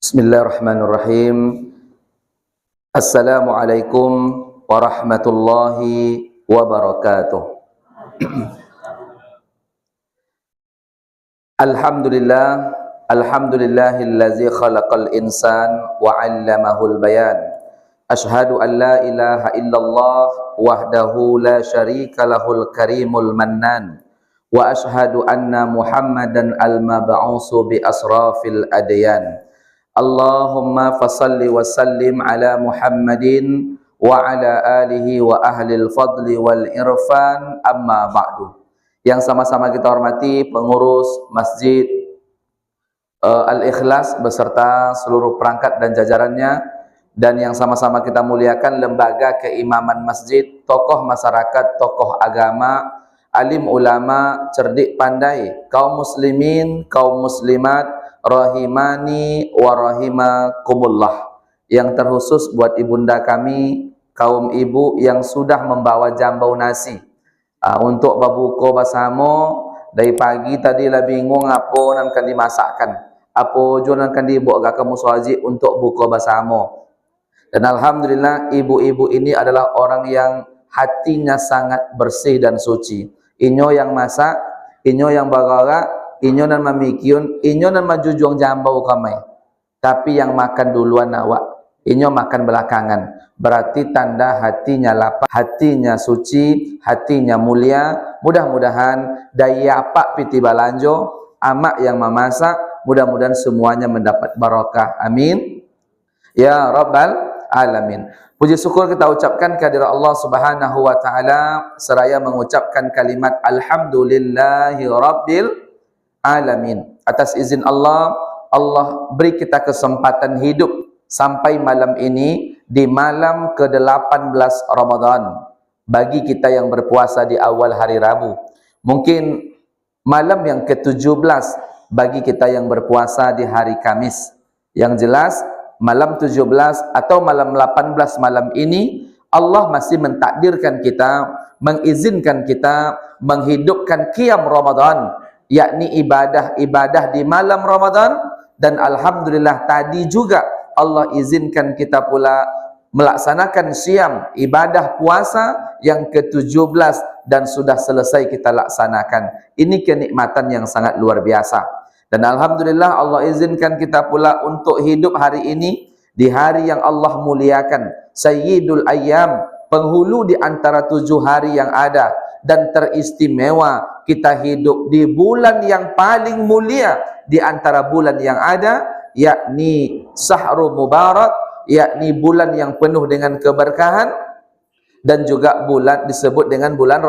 Bismillahirrahmanirrahim. Assalamualaikum warahmatullahi wabarakatuh. Alhamdulillahillazi khalaqal insan wa 'allamahul bayan. Asyhadu an la ilaha illallah wahdahu la syarika lahul karimul mannan. Wa asyhadu anna Muhammadan al-mab'usu bi asrafil adyan. Allahumma fasalli wa sallim ala Muhammadin wa ala alihi wa ahlil fadli wal irfan, amma ba'du. Yang sama-sama kita hormati pengurus Masjid Al-Ikhlas beserta seluruh perangkat dan jajarannya, dan yang sama-sama kita muliakan lembaga keimaman masjid, tokoh masyarakat, tokoh agama, alim ulama, cerdik pandai, kaum muslimin, kaum muslimat, rahimani wa rahimakumullah. Yang terkhusus buat ibunda kami, kaum ibu yang sudah membawa jambau nasi untuk babuko basamo. Dari pagi tadi lah bingung apa nan kan dimasakkan, apa jo nan kan dibawa ke muswajib untuk buka basamo. Dan alhamdulillah ibu-ibu ini adalah orang yang hatinya sangat bersih dan suci. Inyo yang masak, inyo yang bagara, inyo nan mamikyun, inyo nan majujuang jambau kamai. Tapi yang makan duluan awak, inyo makan belakangan. Berarti tanda hatinya lapang, hatinya suci, hatinya mulia. Mudah-mudahan daya apa piti balanjo, amak yang memasak, mudah-mudahan semuanya mendapat barakah. Amin ya rabbal alamin. Puji syukur kita ucapkan kehadirat Allah Subhanahu wa taala seraya mengucapkan kalimat alhamdulillahi rabbil alamin. Atas izin Allah, Allah beri kita kesempatan hidup sampai malam ini, di malam ke-18 Ramadan. Bagi kita yang berpuasa di awal hari Rabu, mungkin malam yang ke-17 bagi kita yang berpuasa di hari Kamis. Yang jelas malam 17 atau malam 18 malam ini Allah masih mentakdirkan kita, mengizinkan kita menghidupkan qiyam Ramadan, yakni ibadah-ibadah di malam Ramadan. Dan alhamdulillah tadi juga Allah izinkan kita pula melaksanakan syam, ibadah puasa yang ke-17, dan sudah selesai kita laksanakan. Ini kenikmatan yang sangat luar biasa. Dan alhamdulillah Allah izinkan kita pula untuk hidup hari ini di hari yang Allah muliakan, Sayyidul Ayyam, penghulu di antara 7 hari yang ada. Dan teristimewa kita hidup di bulan yang paling mulia di antara bulan yang ada, yakni Syahrul Mubarak, yakni bulan yang penuh dengan keberkahan, dan juga bulan disebut dengan bulan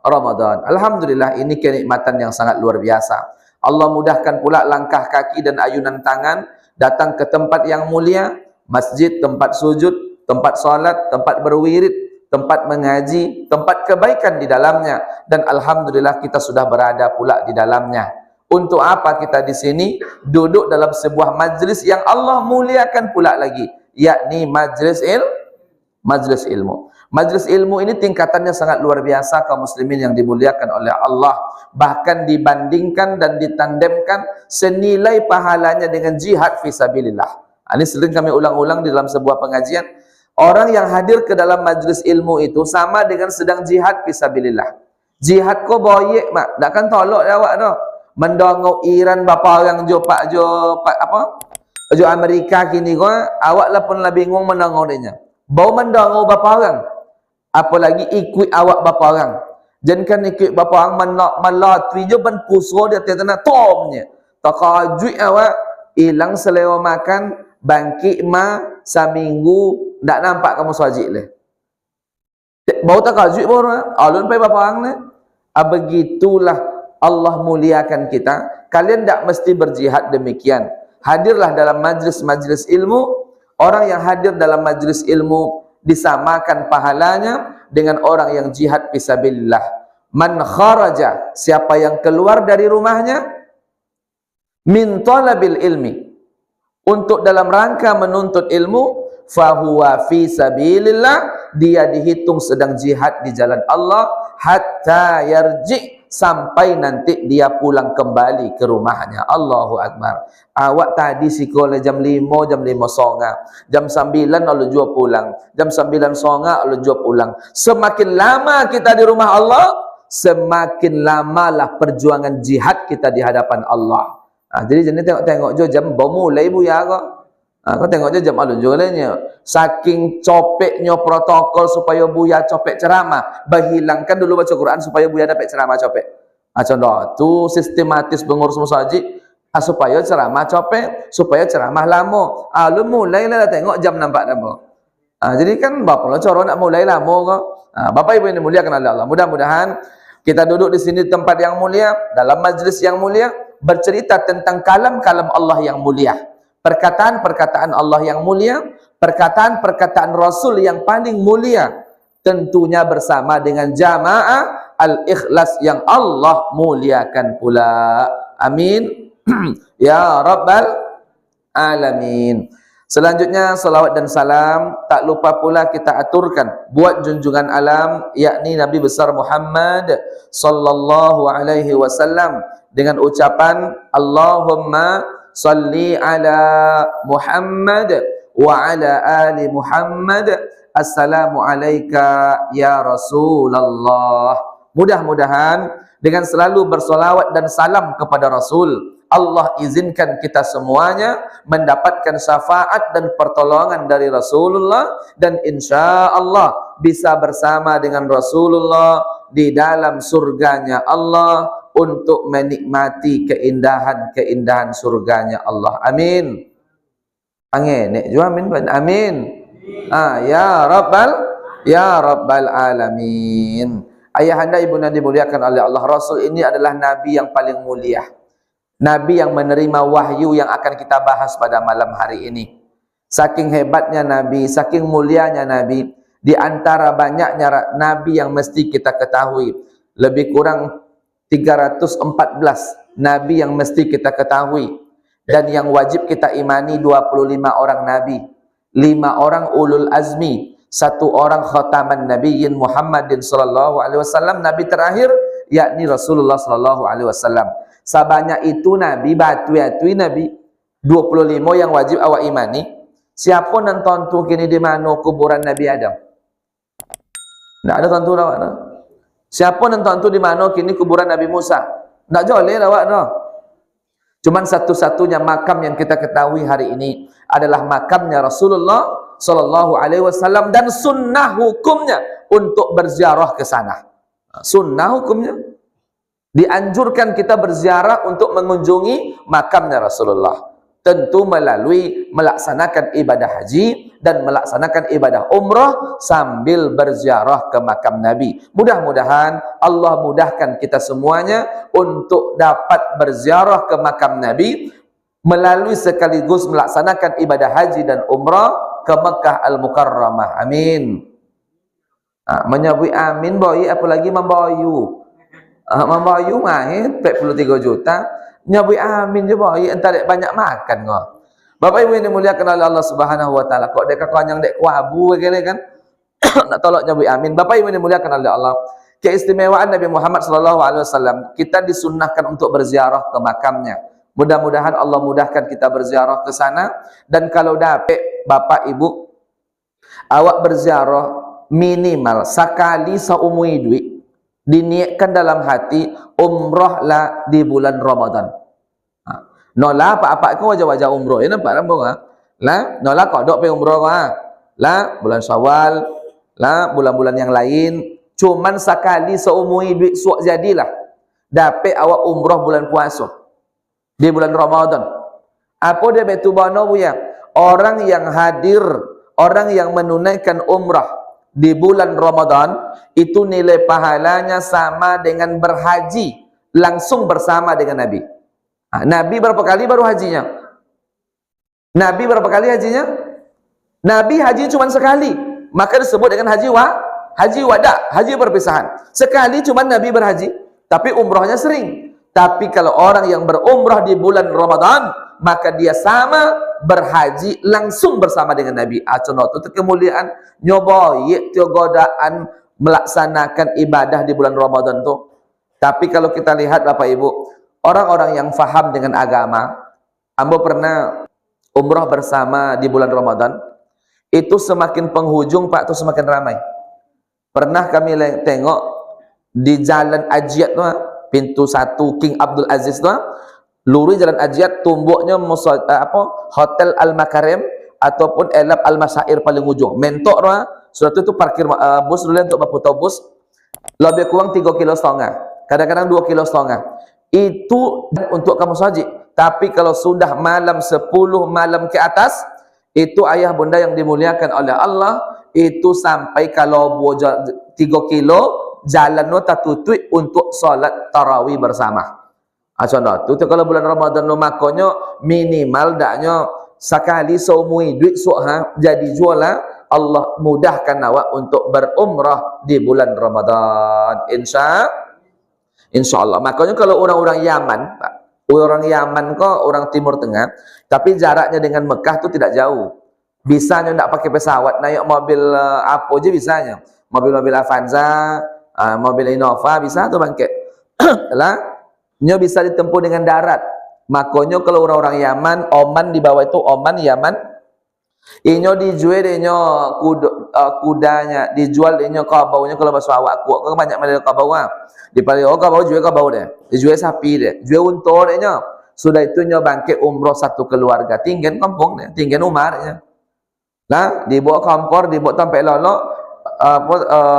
Ramadan. Alhamdulillah, ini kenikmatan yang sangat luar biasa. Allah mudahkan pula langkah kaki dan ayunan tangan datang ke tempat yang mulia, masjid, tempat sujud, tempat salat, tempat berwirid, tempat mengaji, tempat kebaikan di dalamnya. Dan alhamdulillah kita sudah berada pula di dalamnya. Untuk apa kita di sini? Duduk dalam sebuah majlis yang Allah muliakan pula lagi, yakni majlis ilmu. Majlis ilmu ini tingkatannya sangat luar biasa, kaum muslimin yang dimuliakan oleh Allah. Bahkan dibandingkan dan ditandemkan senilai pahalanya dengan jihad fisabilillah. Ini sering kami ulang-ulang di dalam sebuah pengajian. Orang yang hadir ke dalam majlis ilmu itu sama dengan sedang jihad fisabilillah. Jihad ko boyek mak, tak kan tolak awak tu. Mendongok Iran bapa orang jo Amerika kini ko, awak lah pun lah bingung mendongok dia. Bau mendongok bapa orang. Apalagi ikut awak bapa orang. Jangan ikut bapa orang melatui je ban pusro dia nak tomnya. Takajui awak hilang selera makan, bangkit seminggu tak nampak kamu swajib leh. Bau takajui baru alun pai bapa orang ni. Begitulah Allah muliakan kita. Kalian tak mesti berjihad demikian. Hadirlah dalam majlis-majlis ilmu. Orang yang hadir dalam majlis ilmu disamakan pahalanya dengan orang yang jihad fisabilillah. Man kharaja, siapa yang keluar dari rumahnya, min talabil ilmi, untuk dalam rangka menuntut ilmu, fahuwa fi sabilillah, dia dihitung sedang jihad di jalan Allah, hatta yarji, sampai nanti dia pulang kembali ke rumahnya. Allahu Akbar. Awak tadi sekolah jam 5, jam 5 songa, jam 9 lalu jua pulang, jam 9 songa lalu jua pulang. Semakin lama kita di rumah Allah, semakin lamalah perjuangan jihad kita di hadapan Allah. Jadi jenis tengok-tengok jo jam mulai buya kok. Kau tengok je jam alun juga lainnya. Saking copeknya protokol supaya buya copek ceramah, berhilangkan dulu baca Quran supaya buya dapat ceramah copek. Contoh tu sistematis pengurus masjid supaya ceramah copek, supaya ceramah lama. Lu mulailah tengok jam nampak nama. Jadi kan bapa lo coro nak mulai lama kok. Bapak Ibu yang dimuliakan oleh Allah, mudah-mudahan kita duduk di sini tempat yang mulia, dalam majlis yang mulia, bercerita tentang kalam-kalam Allah yang mulia. Perkataan-perkataan Allah yang mulia, perkataan-perkataan Rasul yang paling mulia, tentunya bersama dengan jamaah al-ikhlas yang Allah muliakan pula. Amin. Ya Rabbal Alamin. Selanjutnya salawat dan salam tak lupa pula kita aturkan buat junjungan alam, yakni Nabi besar Muhammad sallallahu alaihi wasallam, dengan ucapan Allahumma salli ala Muhammad wa ala ali Muhammad, assalamu alayka ya Rasulullah. Mudah-mudahan dengan selalu bersolawat dan salam kepada Rasul, Allah izinkan kita semuanya mendapatkan syafaat dan pertolongan dari Rasulullah, dan insya Allah bisa bersama dengan Rasulullah di dalam surganya Allah untuk menikmati keindahan-keindahan surganya Allah. Amin. Angin, nek jua amin. Amin. Ya Rabbal Alamin. Ayahanda ibunda dimuliakan oleh Allah, Rasul ini adalah Nabi yang paling mulia. Nabi yang menerima wahyu yang akan kita bahas pada malam hari ini. Saking hebatnya Nabi, saking mulianya Nabi, di antara banyaknya Nabi yang mesti kita ketahui, lebih kurang 314 Nabi yang mesti kita ketahui, dan yang wajib kita imani 25 orang Nabi, 5 orang ulul azmi, 1 orang khataman nabiyyin Muhammadin sallallahu alaihi wasallam, Nabi terakhir yakni Rasulullah sallallahu alaihi wasallam. Sebanyak itu Nabi, batu-batui Nabi 25 yang wajib awak imani. Siapa nonton tu kini di mana kuburan Nabi Adam? Tak ada tentu awak dah. Siapa nonton tu di mana kini kuburan Nabi Musa? Tak boleh awak dah. Cuman satu-satunya makam yang kita ketahui hari ini adalah makamnya Rasulullah sallallahu alaihi wasallam, dan sunnah hukumnya untuk berziarah ke sana. Sunnah hukumnya dianjurkan kita berziarah untuk mengunjungi makamnya Rasulullah, tentu melalui melaksanakan ibadah haji dan melaksanakan ibadah umrah sambil berziarah ke makam Nabi. Mudah-mudahan Allah mudahkan kita semuanya untuk dapat berziarah ke makam Nabi melalui sekaligus melaksanakan ibadah haji dan umrah ke Mekah Al-Mukarramah. Amin. Menyebut amin boy, apalagi membayu. Membayu main 43 juta. Nyebut amin je boy, entar dek banyak makan kau. Bapak Ibu yang dimuliakan oleh Allah Subhanahu wa taala, kok dek konyang dek kuabu begini kan. Nak tolak nyebut amin. Bapak Ibu yang dimuliakan oleh Allah, keistimewaan Nabi Muhammad sallallahu alaihi wasallam, kita disunnahkan untuk berziarah ke makamnya. Mudah-mudahan Allah mudahkan kita berziarah ke sana, dan kalau dapat Bapak Ibu awak berziarah minimal sekali seumur hidup, diniatkan dalam hati umrahlah di bulan Ramadan. Nola apa-apa kau wajah-wajah umrah ya, nampak rambo lah. Nola kau dok pe umrah lah bulan Syawal lah, bulan-bulan yang lain. Cuman sekali seumur hidup suak jadilah dapat awak umrah bulan puasa di bulan Ramadan. Apa dia betu bano buya? Orang yang hadir, orang yang menunaikan umrah di bulan Ramadan itu nilai pahalanya sama dengan berhaji langsung bersama dengan Nabi. Nabi berapa kali baru hajinya? Nabi berapa kali hajinya? Nabi haji cuma sekali, maka disebut dengan haji wada, haji perpisahan. Sekali cuma Nabi berhaji, tapi umrahnya sering. Tapi kalau orang yang berumrah di bulan Ramadan, maka dia sama berhaji langsung bersama dengan Nabi. Contoh itu kemuliaan nyoba tio godaan melaksanakan ibadah di bulan Ramadan tuh. Tapi kalau kita lihat Bapak Ibu, orang-orang yang faham dengan agama, ambo pernah umrah bersama di bulan Ramadan, itu semakin penghujung Pak tuh semakin ramai. Pernah kami tengok di Jalan Ajiat tuh, pintu 1 King Abdul Aziz tuh, lurus Jalan Ajiat, tumbuknya Hotel Al-Makarim ataupun Elab Al-Masyair paling ujung. Mentok tuh, sudah itu parkir bus dulu untuk berputar bus, lebih kurang 3,5 kilo, kadang-kadang 2,5 kilo. Itu untuk kamu saji. Tapi kalau sudah malam 10 malam ke atas, itu ayah bunda yang dimuliakan oleh Allah, itu sampai kalau 3 kilo jalan no tatutui untuk solat tarawih bersama. Contoh tu kalau bulan Ramadan no makonyo minimal daknyo sekali saumui duit suha jadi jualah Allah mudahkan awak untuk berumrah di bulan Ramadan. Insya Allah. Makanya kalau orang-orang Yaman, Pak, orang Yaman kok orang Timur Tengah, tapi jaraknya dengan Mekah itu tidak jauh. Bisanya tidak pakai pesawat, naik mobil apa aja bisanya. Mobil-mobil Avanza, mobil Innova bisa tuh bangkit. Lah, nyo bisa ditempuh dengan darat. Makanya kalau orang-orang Yaman, Oman di bawah itu Oman Yaman, inyo dijual inyo kudanya, dijual inyo kabaunya kalau bahasa awak kuat kan banyak model kabau ah. Di paling kabau jual kabau deh. Dijual sapi deh, jual unta deh nyo. Sudah itu nyo bangkit umroh satu keluarga, tinggal kampung deh, tinggal umar deh. Nah, dibawa kompor, dibawa sampai lolok,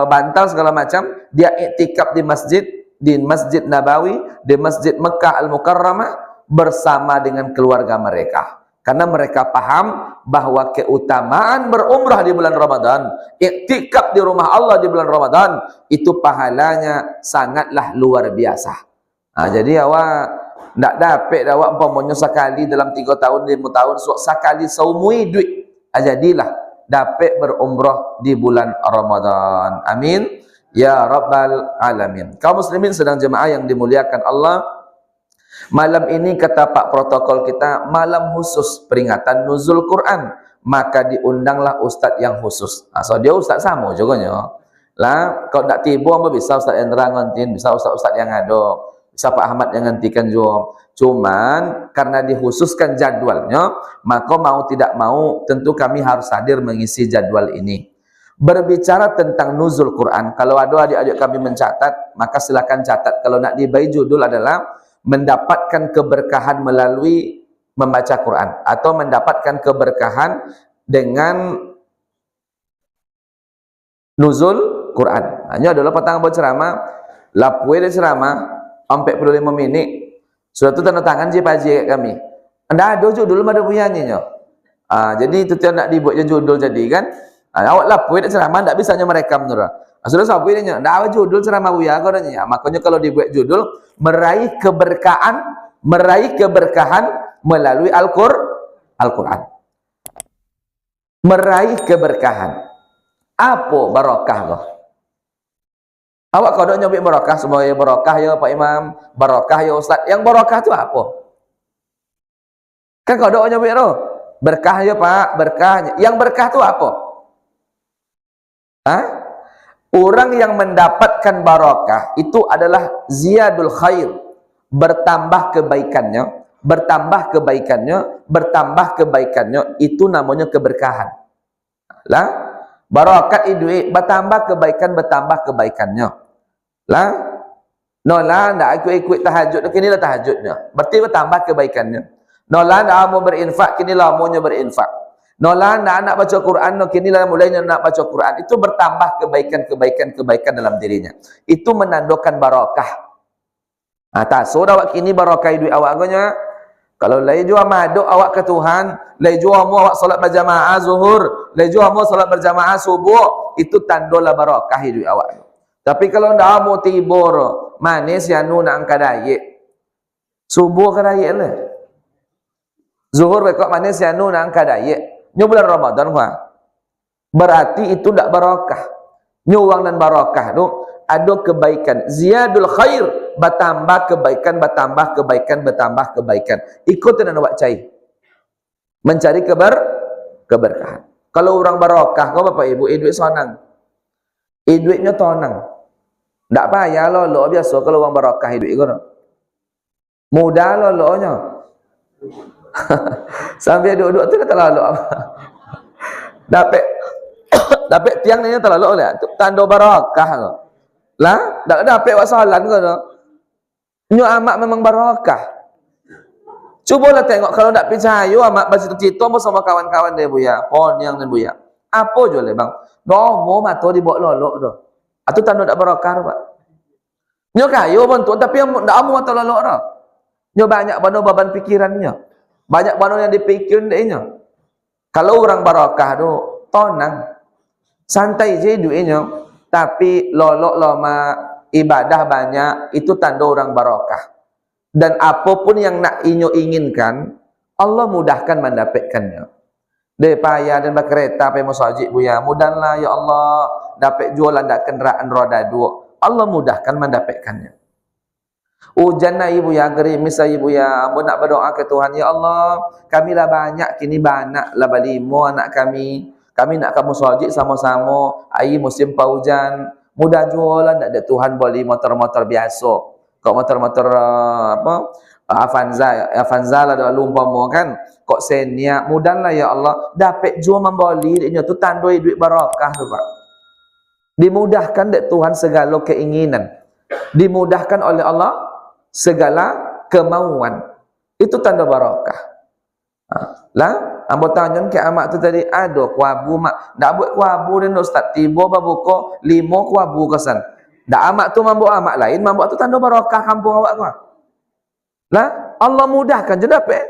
bantal segala macam, dia iktikaf di Masjid Nabawi, di Masjid Mekah Al-Mukarramah bersama dengan keluarga mereka. Karena mereka paham bahwa keutamaan berumrah di bulan Ramadan, iktikaf di rumah Allah di bulan Ramadan, itu pahalanya sangatlah luar biasa. Nah, jadi awak tidak dapat awak umpamanya sekali dalam 3 tahun, 5 tahun, sekali saumui duit, jadilah dapat berumrah di bulan Ramadan. Amin ya rabbal alamin. Kaum muslimin sedang jemaah yang dimuliakan Allah, malam ini kata Pak protokol kita, malam khusus peringatan nuzul Quran, maka diundanglah ustaz yang khusus. So dia ustaz sama juga nyo. Lah, kalau tak tiba apa bisa Ustaz Endra ngantin, bisa ustaz-ustaz yang ada, bisa Pak Ahmad yang ngantikan juga. Cuman karena dikhususkan jadwalnya, maka mau tidak mau tentu kami harus hadir mengisi jadwal ini. Berbicara tentang nuzul Quran, kalau ada adik-adik kami mencatat, maka silakan catat. Kalau nak dibai judul adalah mendapatkan keberkahan melalui membaca Quran, atau mendapatkan keberkahan dengan nuzul Quran. Hanya adalah petang buat ceramah, lapue de ceramah 45 menit. Sudah itu tanda tangan je paji kami. Anda ada judul ada punyanya. Jadi itu tidak nak dibuat judul jadi kan. Awak lapue de ceramah tidak bisa merekam menurut. Sudah sapu ini ndak ada judul ceramah buya kau nanya. Makanya kalau dibuat judul meraih keberkahan melalui Al-Quran. Meraih keberkahan. Apa barokah kau? Awak kau dak nyobek barokah, semuanya barokah ya Pak Imam, barokah ya Ustaz. Yang barokah itu apa? Kan kau dak nyobek roh. Berkah ya Pak, berkahnya. Yang berkah itu apa? Orang yang mendapatkan barokah itu adalah ziyadul khair, bertambah kebaikannya, bertambah kebaikannya, itu namanya keberkahan. Lah, barokat duit, bertambah kebaikannya. Lah, nolah ndak ikut tahajud, kinilah tahajudnya, berarti bertambah kebaikannya. Nolah ndak mau berinfak, kinilah maunya berinfak. Nolah nak baca Quran, kinilah mulainya nak baca Quran. Itu bertambah kebaikan dalam dirinya. Itu menandakan barakah. Tak sudah awak kini barakah duit awak agaknya. Kalau lay jua maduk awak ke Tuhan, lay jua mu awak salat berjamaah zuhur, lay jua mu salat berjamaah subuh, itu tandalah barakah duit awak. Tapi kalau ndak mau tibur, manis ya nu nak angkadayek. Subuh kadayek lah. Zuhur bekok manis ya nu nak angkadayek. Nyo bulan Ramadan berarti itu tidak barakah. Nyo wang dan barakah tu ada kebaikan, ziyadul khair, bertambah kebaikan. Ikut dan awak cai mencari keberkahan. Kalau orang barakah kau Bapak Ibu, duit sonang. duitnya tonang. Tak payah lolok biasa kalau orang barakah duit kau. Mudah loloknya. Sampai duduk tu dah terlalu. Dapat tiang ni terlalu lah. Tanda barakah kau. Lah, tak dapat wasalan kau tu. Nyo amak memang barakah. Cubalah tengok kalau tak percaya amak bercita-cita sama kawan-kawan dia buya. Pon yang dia buya. Apa je le bang? Nomo mata dibawa lolok tu. Itu tanda tak barakah Pak. Nyo kayo pun tu tapi ndak amu mata lolok dah. Nyo banyak bano beban pikirannya. Banyak bano yang dipikirin dia. Kalau orang barakah tu tonang. Santai je duitnya. Tapi lolok lama ibadah banyak itu tanda orang barakah. Dan apapun yang nak inginkan, Allah mudahkan mendapatkannya. Dia payah dan berkereta pergi masjid buya. Mudahlah ya Allah dapat jualan dak kenderaan roda 2. Allah mudahkan mendapatkannya. Hujan na ibu ya, gerimis ibu ya. Ambo nak berdoa ke Tuhan, ya Allah, kami lah banyak kini banak lah balimo anak kami. Kami nak kamu masjid sama-sama. Ai musim hujan. Mudah jualan dak ada Tuhan boleh motor-motor biasa. Kok motor-motor Avanza lah dah umpama kan. Kok Xenia, mudahlah ya Allah dapat jual membeli dia tu tanda duit barakah tu Pak. Dimudahkan dek Tuhan segala keinginan. Dimudahkan oleh Allah segala kemauan. Itu tanda barakah. Lah, ambo tanya ke amak tu tadi ada kuabu mak. Dak buat kuabu dan ustaz tiba babuka 5 kuabu kesan. Dak amak tu mampu amak lain, mampu tu tanda barakah kampung awak kau. Lah, Allah mudahkan je dapat.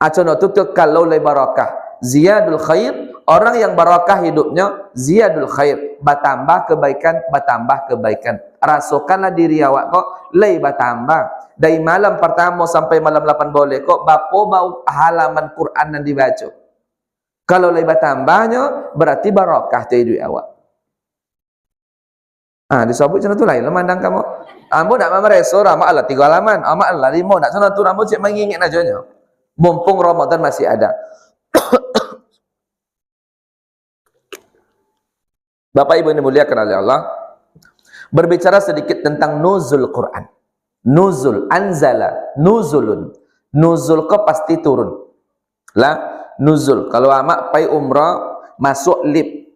Acono tu kalau le barakah, ziyadul khair, orang yang barakah hidupnya ziyadul khair, bertambah kebaikan, bertambah kebaikan. Rasakanlah diri awak kau le bertambah. Dari malam pertama sampai malam 8 boleh kok bapo bau halaman Quran yang dibaca. Kalau le bertambahnya berarti barakah tu hidup awak. Disebut macam tu lain memandang kamu. Ambo nak mereso ramak lah 3 halaman, amak lah 5, nak sana tu rambut cik mengingat najanya. Mumpung Ramadan masih ada. Bapak Ibu yang dimuliakan oleh Allah, berbicara sedikit tentang nuzul Quran. Nuzul, anzala, nuzulun. Nuzul kau pasti turun. Lah, nuzul. Kalau amak pai umrah masuk lift.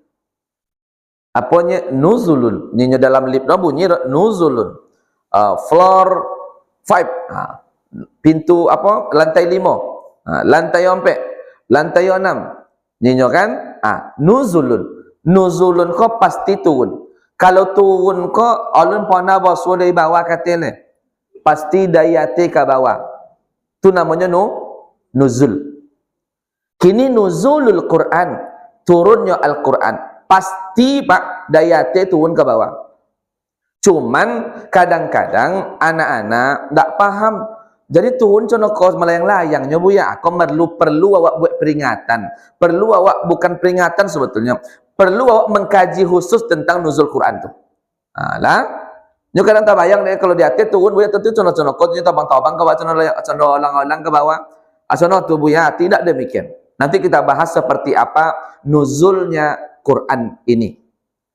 Apanya nuzulun, nyinya dalam lift no bunyi nuzulun. Floor 5, pintu apa lantai 5, lantai 4, lantai 6, nyinya kan nuzulun. Nuzulun kau pasti turun. Kalau turun kau alun pana bawa dari bawah katanya pasti dari atas ke bawah, tu namanya nuzul. Kini nuzulul Quran, turunnya Al-Quran pasti Pak dari atas turun ke bawah. Cuman kadang-kadang anak-anak tak paham. Jadi turun contoh kau melayang-layangnya bu ya. Kau perlu awak buat peringatan. Perlu awak bukan peringatan sebetulnya. Perlu awak mengkaji khusus tentang nuzul Quran tu. Lah. Nyo kadang tak bayang deh kalau di atas turun bu ya tentu contoh-contoh kau tabang-tabang ke bawah contoh olang-olang ke bawah. Contoh tu bu ya tidak demikian. Nanti kita bahas seperti apa nuzulnya Quran ini.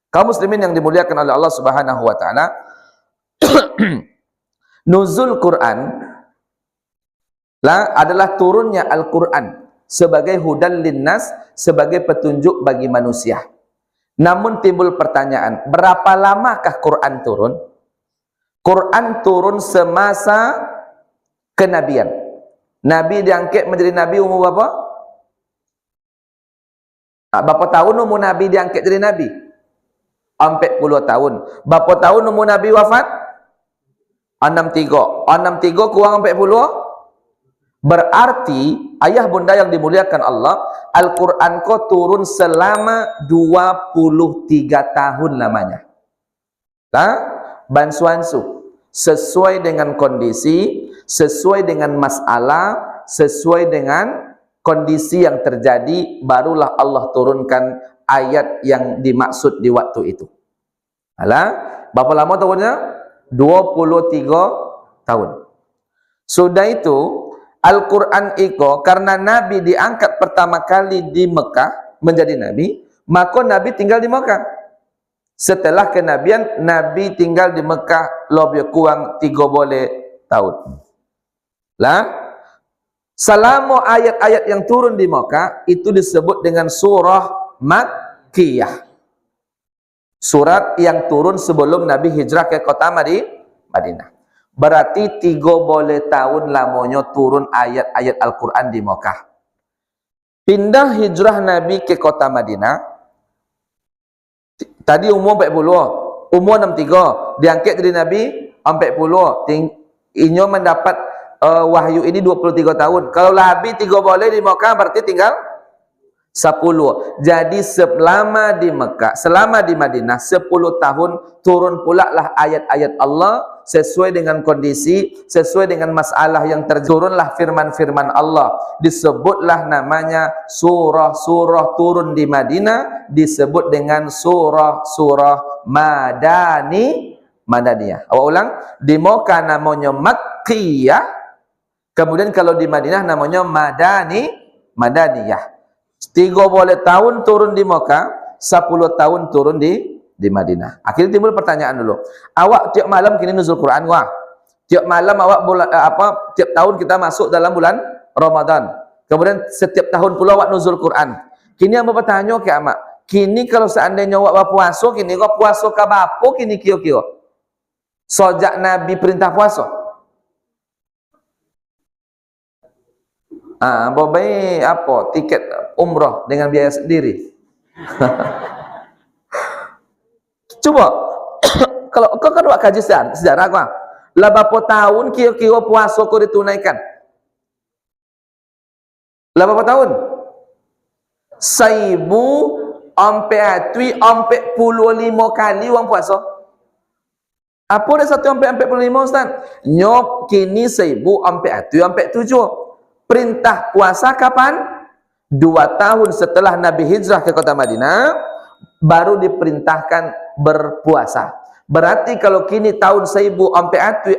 Kaum muslimin yang dimuliakan oleh Allah Subhanahu wa taala, nuzul Quran adalah turunnya Al-Quran sebagai hudan linnas, sebagai petunjuk bagi manusia. Namun timbul pertanyaan, berapa lamakah Quran turun? Quran turun semasa kenabian. Nabi diangkat menjadi nabi umur berapa? Berapa tahun umur Nabi diangkat jadi nabi? 40 tahun. Berapa tahun umur Nabi wafat? 63. 63 kurang 40? Berarti ayah bunda yang dimuliakan Allah, Al-Quran kau turun selama 23 tahun lamanya. Bansuansu sesuai dengan kondisi, sesuai dengan masalah, sesuai dengan kondisi yang terjadi, barulah Allah turunkan ayat yang dimaksud di waktu itu. Berapa lama tahunnya? 23 tahun. Sudah itu Al-Quran itu karena Nabi diangkat pertama kali di Mekah menjadi Nabi, maka Nabi tinggal di Mekah. Setelah kenabian, Nabi tinggal di Mekah lebih kurang 3 tahun. Lah, selama ayat-ayat yang turun di Mekah itu disebut dengan surah Makkiyah. Surat yang turun sebelum Nabi hijrah ke kota Madinah. Berarti 3 tahun lamanya turun ayat-ayat Al-Quran di Mekah. Pindah hijrah Nabi ke kota Madinah. Tadi umur 40, umur 63, diangkat jadi Nabi 40. Inyo mendapat wahyu ini 23 tahun. Kalau Nabi 3 di Mekah berarti tinggal 10. Jadi selama di Mekah, selama di Madinah 10 tahun turun pula lah ayat-ayat Allah sesuai dengan kondisi, sesuai dengan masalah yang turunlah firman-firman Allah. Disebutlah namanya surah-surah turun di Madinah, disebut dengan surah-surah Madaniyah. Awak ulang, di Mekah namanya Makkiyah, kemudian kalau di Madinah namanya Madaniyah. 3 tahun turun di Mekah, 10 tahun turun di Madinah. Akhirnya timbul pertanyaan dulu. Awak tiap malam kini nuzul Quran, wah. Tiap malam awak tiap tahun kita masuk dalam bulan Ramadan. Kemudian setiap tahun pula awak nuzul Quran. Kini yang bertanya ke amak, kini kalau seandainya awak puasa, kini kau puasa ke apa kini kio-kio? Sejak Nabi perintah puasa. Baik apa tiket umrah dengan biaya sendiri. Coba kalau kau kan buat kaji sejarah kau, lah berapa tahun kira-kira puasa kau ditunaikan? Lah berapa tahun? 1,425 kali orang puasa. Apa dah 1,425 Ustaz? Nyop kini 1,427. Perintah puasa kapan? 2 tahun setelah Nabi hijrah ke kota Madinah, baru diperintahkan berpuasa. Berarti kalau kini tahun 1447,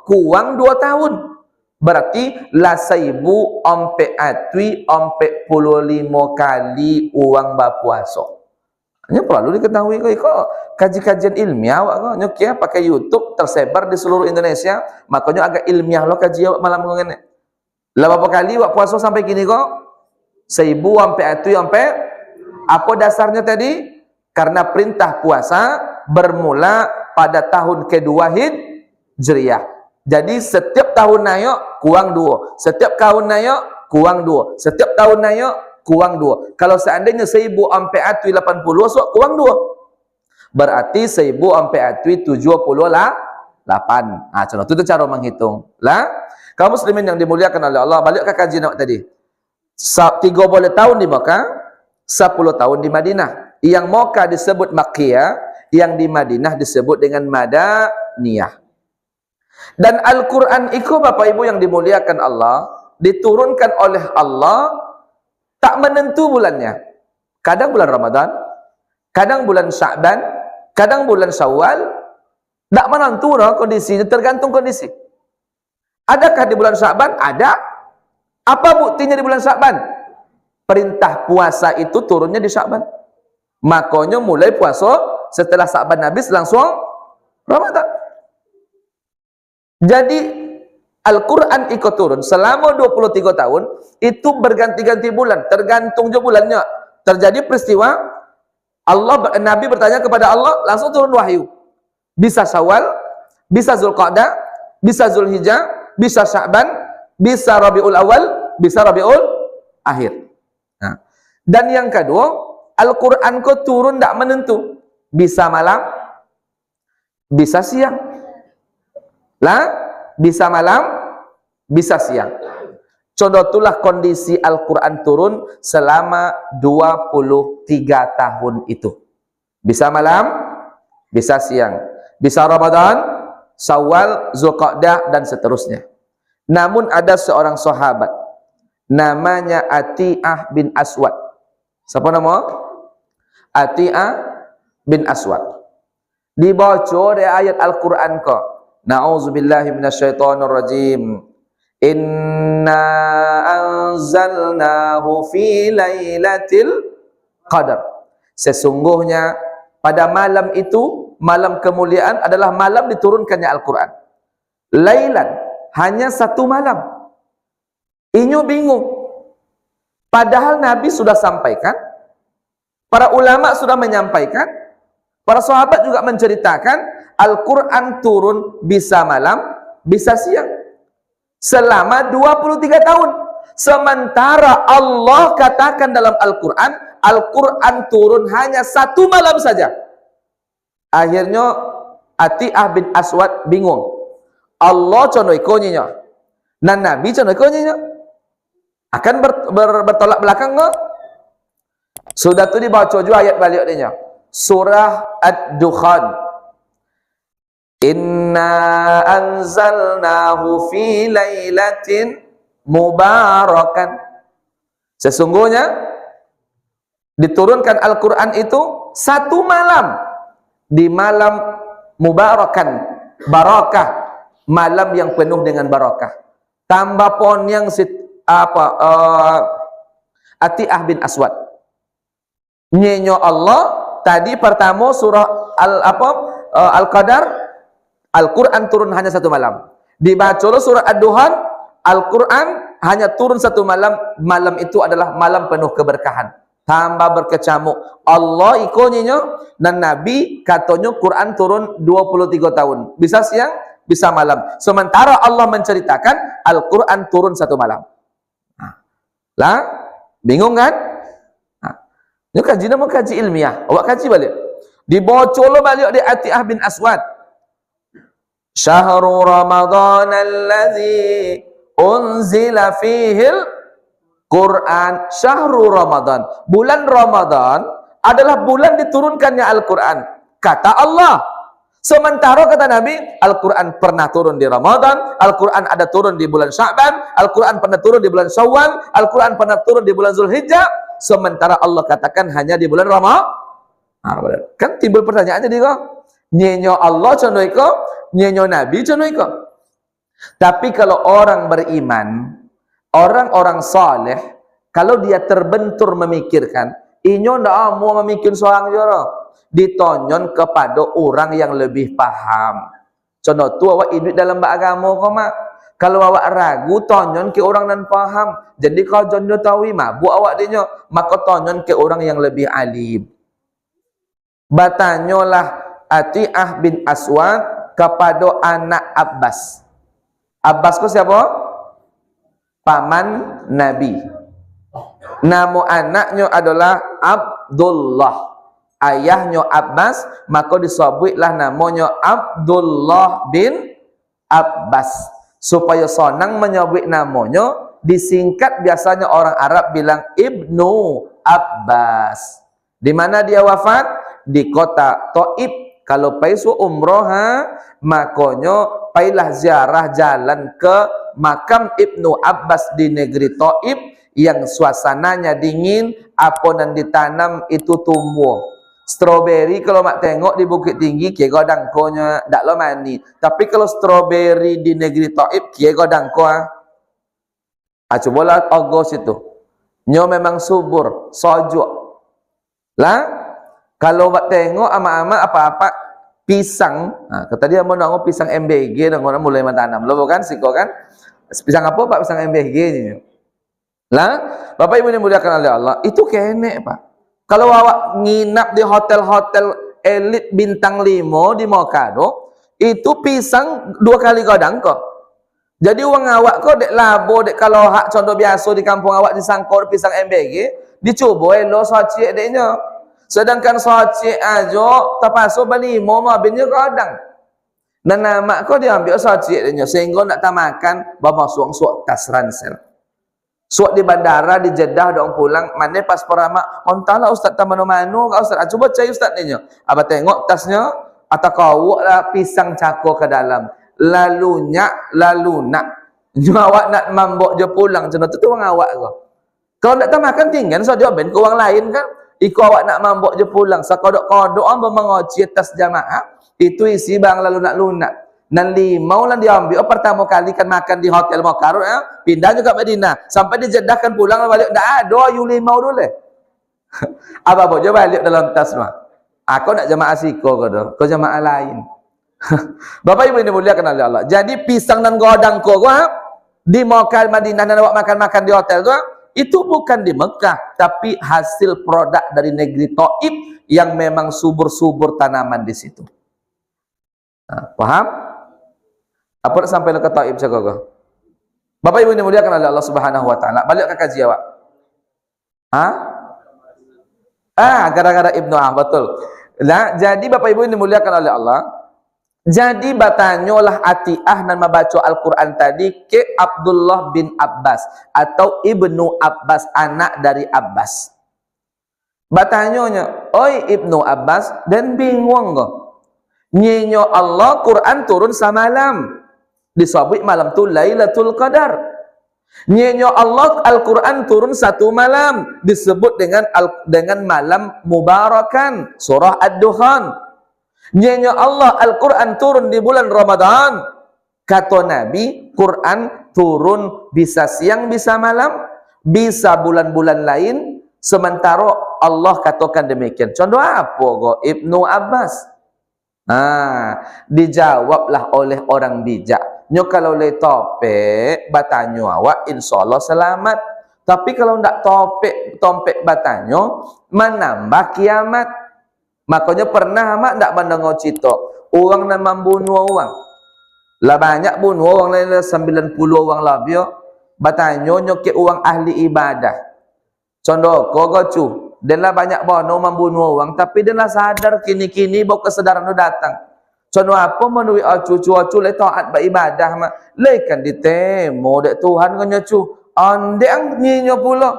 kurang 2 tahun. Berarti lah 1445 kali uang berpuasa. Ini perlu diketahui kok kaji-kajian ilmiah awak kok nyokia pakai YouTube tersebar di seluruh Indonesia, makanya agak ilmiah lo kaji awak malam ngene. Lah berapa kali awak puasa sampai kini kok? 1000 sampai apa dasarnya tadi? Karena perintah puasa bermula pada tahun kedua Hijriah. Jadi setiap tahun naik kurang 2. Setiap tahun naik kurang 2. Setiap tahun naik kurang 2. Kalau seandainya 1480 so kurang 2. Berarti 1478. Contoh itu cara menghitung. Lah, kaum muslimin yang dimuliakan oleh Allah, balik ke kajian awak tadi. 3 tahun di Mekah, 10 tahun di Madinah. Yang Mekah disebut Makkiyah, yang di Madinah disebut dengan Madaniyah. Dan Al-Quran itu Bapak Ibu yang dimuliakan Allah, diturunkan oleh Allah tak menentu bulannya. Kadang bulan Ramadan, kadang bulan Sya'ban, kadang bulan Syawal. Tak menentu kondisinya, tergantung kondisi. Adakah di bulan Sya'ban? Ada. Apa buktinya di bulan Sya'ban? Perintah puasa itu turunnya di Sya'ban. Makanya mulai puasa setelah Sya'ban habis langsung Ramadan. Jadi Al-Quran ikut turun selama 23 tahun itu berganti-ganti bulan, tergantung je bulannya. Terjadi peristiwa Nabi bertanya kepada Allah, langsung turun wahyu. Bisa Syawal, bisa Zulqa'dah, bisa Zulhijjah, bisa Sya'ban, bisa Rabiul Awal, bisa Rabiul Akhir. Nah, dan yang kedua, Al-Quran kau turun tak menentu. Bisa malam, bisa siang. Lah, bisa malam, bisa siang. Contoh itulah kondisi Al-Quran turun selama 23 tahun itu. Bisa malam, bisa siang. Bisa Ramadan, Syawal, Zulqa'dah, dan seterusnya. Namun ada seorang sahabat namanya Ati'ah bin Aswad. Siapa nama? Ati'ah bin Aswad. Dibaca dari ayat Al-Quran kok. Na'udzubillahi minasyaitonirrajim. Inna anzalnahu fi lailatul qadar. Sesungguhnya pada malam itu, malam kemuliaan adalah malam diturunkannya Al-Quran. Lailan, hanya satu malam. Inyo bingung. Padahal Nabi sudah sampaikan, para ulama sudah menyampaikan, para sahabat juga menceritakan, Al-Quran turun bisa malam, bisa siang. Selama 23 tahun. Sementara Allah katakan dalam Al-Quran, Al-Quran turun hanya satu malam saja. Akhirnya Ati'ah bin Aswad bingung. Allah contoh ikonnya, dan Nabi contoh ikonnya. Akan bertolak belakang nggak? Sudah tu dibaca juga ayat balik dia. Surah Ad-Dukhan. Inna anzalnahu fi lailatin mubarakan. Sesungguhnya diturunkan Al-Quran itu satu malam, di malam mubarakan, barakah, malam yang penuh dengan barakah. Tambah pon yang Ati'ah bin Aswad. Nyenyo Allah tadi pertama surah Al-Qadar, Al-Quran turun hanya satu malam. Dibaca surah Ad-Duhan, Al-Quran hanya turun satu malam. Malam itu adalah malam penuh keberkahan. Tambah berkecamuk. Allah ikonnya dan Nabi katanya Quran turun 23 tahun. Bisa siang, bisa malam. Sementara Allah menceritakan Al-Quran turun satu malam. Lah, bingung kan? Ini kaji nama kaji ilmiah. Awak kaji balik. Dibaca balik di Ati'ah bin Aswad. Syahrul Ramadan alladzi unzila fihil Quran. Syahrul Ramadan. Bulan Ramadan adalah bulan diturunkannya Al-Quran. Kata Allah. Sementara kata Nabi, Al-Quran pernah turun di Ramadan, Al-Quran ada turun di bulan Sya'ban, Al-Quran pernah turun di bulan Syawal, Al-Quran pernah turun di bulan Zulhijjah. Sementara Allah katakan hanya di bulan Ramadan. Kan timbul pertanyaannya dia. Nyenyo Allah contoh iko, nyenyo Nabi contoh iko. Tapi kalau orang beriman, orang-orang saleh, kalau dia terbentur memikirkan, inyo ndak mau memikir seorang joro, ditonyon kepada orang yang lebih paham. Contoh tu awak hidup dalam agama kau mak. Kalau awak ragu, tonyon ke orang dan paham. Jadi kau jonyo tahu mabuk awak dinyo, maka tonyon ke orang yang lebih alim. Batanyolah Ati'ah bin Aswad kepada anak Abbas. Abbas ku siapa? Paman Nabi. Nama anaknya adalah Abdullah. Ayahnya Abbas, maka disebutlah namanya Abdullah bin Abbas. Supaya senang menyebut namanya, disingkat biasanya orang Arab bilang Ibnu Abbas. Di mana dia wafat? Di kota Taif. Kalau paisu umroh, makanya pailah ziarah jalan ke makam Ibnu Abbas di negeri Taif yang suasananya dingin, apa yang ditanam itu tumbuh. Strawberry kalau mak tengok di Bukit Tinggi, kia godang konya dak lo mani. Tapi kalau strawberry di negeri Taif, kia godang ko cobalah Ogos itu. Nyo memang subur, sojuk. Lah, kalau mak tengok ama-ama apa-apa pisang, kata dia mau nanggo pisang MBG dan orang mulai menanam. Lo bukan siko kan? Pisang apa Pak? Pisang MBG ni. Lah, Bapak Ibu yang dimuliakan oleh Allah, itu kenek Pak. Kalau awak nginap di hotel-hotel elit bintang 5 di Mokkado, itu pisang 2 kali godang kok. Jadi uang awak kok dek labo, dek kalau hak contoh biasa di kampung awak disangkor pisang MBG, dicoba elo soci deknya. Sedangkan soci aja tapaso bali 5 mabinnya godang. Dan nama kok diambil soci deknya sehingga nak tamakan bawa suang-suang tas ransel. Suat di bandara di Jeddah dong pulang, mana pas perama, ontahlah Ustaz tamanu-manu, Ustaz, coba cari Ustaz ni nyo. Abah tengok tasnya, atau kau lah pisang cako ke dalam, lalu nak, awak nak mambok je pulang, contoh tu orang awak kau. Kalau nak makan tinggal, so jawaban ke orang lain kan, iku awak nak mambok je pulang, sekodok-kodok orang mengoci atas jamaah, itu isi bang lalu nak lunak. Dan 5 lah diambil pertama kali kan makan di hotel Mokkado pindah juga Madinah sampai di Jeddah kan pulang balik ndak ada you 5 dulu apa baju balik dalam tas mah Aku nak jamaah siko kau jamaah lain. Bapak Ibu ini muliakan oleh Allah. Jadi pisang dan godang kau di Mekah Madinah dan awak makan-makan di hotel tu, itu bukan di Mekah, tapi hasil produk dari negeri Taif yang memang subur-subur tanaman di situ. Nah, paham? Apa nak sampai ke Taif cakap? Bapak Ibu ini muliakan oleh Allah Subhanahu wa taala. Balik ke kaji awak. Gara-gara Ibnu betul. Nah, jadi Bapak Ibu ini muliakan oleh Allah. Jadi batanyolah Atiah dan membaca Al-Quran tadi ke Abdullah bin Abbas atau Ibnu Abbas, anak dari Abbas. Batanyonya, oi Ibnu Abbas, dan bingung kok. Nyenyo Allah Quran turun semalam. Disebut malam tu Lailatul Qadar. Nyenyo Allah Al-Quran turun satu malam. Disebut dengan malam mubarakan. Surah Ad-Dukhan. Nyenyo Allah Al-Quran turun di bulan Ramadan. Kata Nabi, Quran turun bisa siang, bisa malam, bisa bulan-bulan lain. Sementara Allah katakan demikian. Contoh apa kok Ibnu Abbas? Dijawablah oleh orang bijak. Nyo kalau le topek batanyo awak insyaallah selamat. Tapi kalau ndak tompek batanyo menambah kiamat. Makanya pernah mak ndak mendengar cerita orang nak membunuh orang. Lah banyak bunuh orang lain 90 orang lebih. Batanyo nyo ke orang ahli ibadah. Contoh kogocu, dia lah banyak bono membunuh orang tapi dia lah sadar kini-kini bawa kesedaran tu datang. Contoh apa menui cucu-cucu le taat beribadah mak. Le kan ditemo dek Tuhan kan nyocu. Andeng nyinyo pula.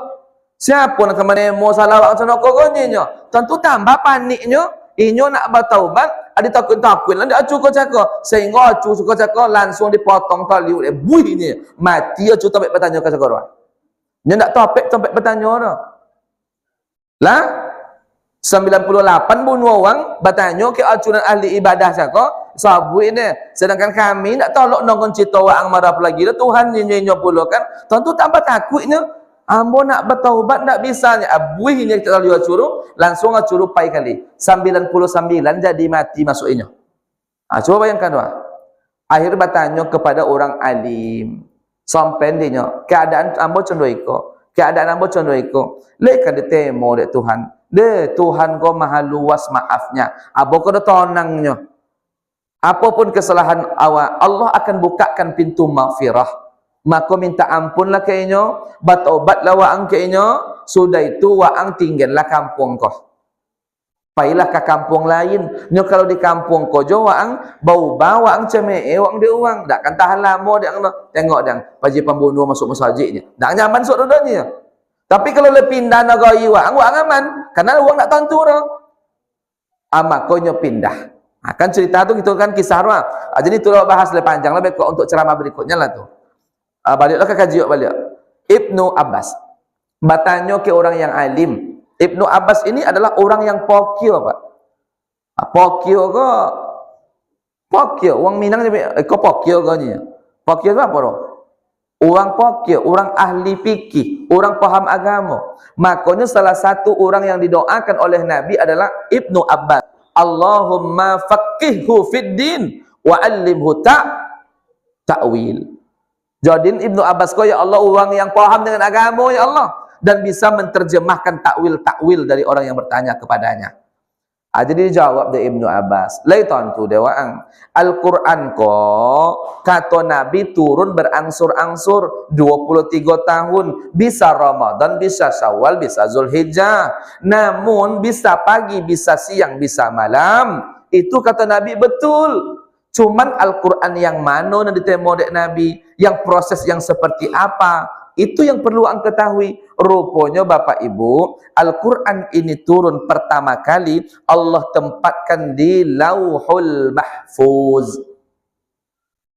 Siapa nak menemo salawat sono kok nyinyo? Tentu tambah paniknya. Inyo nak bertaubat, ada takut-takut lah dia acu kau cakap. Sehingga acu kau cakap langsung dipotong tali buih ni. Mati acu topik bertanya ke cakap. Dia nak topik bertanya dah. Lah 98 bunuh orang bertanya ke acuan ahli ibadah cakap sabu ini. Sedangkan kami nak tolak nongkon cerita orang marah lagi dah Tuhan nyenyo pula kan. Tentu tambah takutnya. Ambo nak bertaubat tak bisanya. Abuih ini kita lalu acuru, langsung acuru pai kali. 99 jadi mati masuknya. Coba bayangkan doa. Akhir bertanya kepada orang alim. Sampai dia keadaan ambo condong iko. Keadaan ambo condong iko. Lekan ditemo dek Tuhan. Tuhan kau maha luas maafnya. Abo kau tonangnya. Apapun kesalahan awak, Allah akan bukakan pintu maghfirah. Maka minta ampunlah kayaknya, bertaubatlah waang kayaknya, sudah itu waang tinggallah kampung kau. Pailah ke kampung lain. Nyo kalau di kampung kau jo waang bau waang cemee waang dia uang, dak kan tahan lama dia tengok dang paji pembunuh masuk masjidnya. Dak nyaman sok dodanya. Tapi kalau le pindah negara waang aman, karena uang nak tentu dah. Maka nyo pindah. Kan cerita tu gitu kan kisah roh. Jadi tu bahas le panjang lebih kok untuk ceramah berikutnya lah tu. Baliklah ke kaji balik. Ibnu Abbas bertanya ke orang yang alim. Ibnu Abbas ini adalah orang yang pokyo pak. Pokyo ke? Pokyo. Orang Minang kok pokyo ke ni? Pokyo itu apa roh? Orang pokyo, orang ahli fikih, orang paham agama. Makanya salah satu orang yang didoakan oleh Nabi adalah Ibnu Abbas. Allahumma faqihhu fid din wa 'allimhu ta'wil. Jadiin Ibnu Abbas kau ya Allah orang yang paham dengan agama ya Allah dan bisa menerjemahkan takwil dari orang yang bertanya kepadanya. Jadi dijawab dari Ibnu Abbas. Laitan tu dewaang Al-Quran kok kata Nabi turun berangsur-angsur 23 tahun, bisa Ramadan, bisa Syawal, bisa Zulhijjah. Namun bisa pagi, bisa siang, bisa malam. Itu kata Nabi betul. Cuman Al-Quran yang mana yang ditemo dek Nabi, yang proses yang seperti apa, itu yang perlu anda ketahui. Rupanya Bapak Ibu, Al-Quran ini turun pertama kali Allah tempatkan di Lauhul Mahfuz.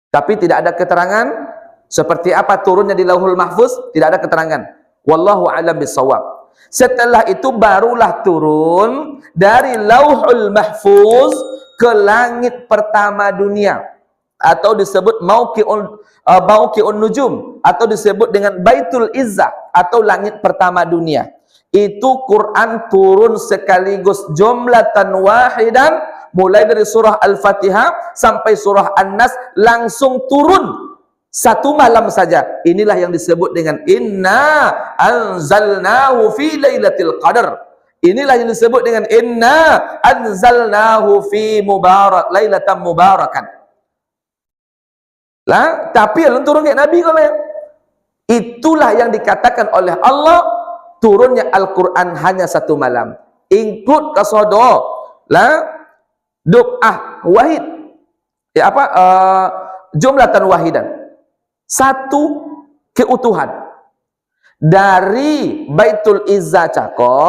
Tapi tidak ada keterangan seperti apa turunnya di Lauhul Mahfuz, tidak ada keterangan. Wallahu a'lam bissawab. Setelah itu barulah turun dari Lauhul Mahfuz ke langit pertama dunia, atau disebut Mauqi'un Nujum, atau disebut dengan Baitul Izzah, atau langit pertama dunia. Itu Quran turun sekaligus jumlatan wahidan, mulai dari surah Al-Fatihah sampai surah An-Nas langsung turun satu malam saja. Inilah yang disebut dengan inna anzalnahu fi lailatul qadar. Inilah yang disebut dengan inna anzalnahu fi lailatan mubarakan. Lah, tapi yang turun ke Nabi kalau itulah yang dikatakan oleh Allah turunnya Al-Quran hanya satu malam. Include kasodo lah doa wahid. Jumlatan wahidan. Satu keutuhan. Dari Baitul Izzah Cako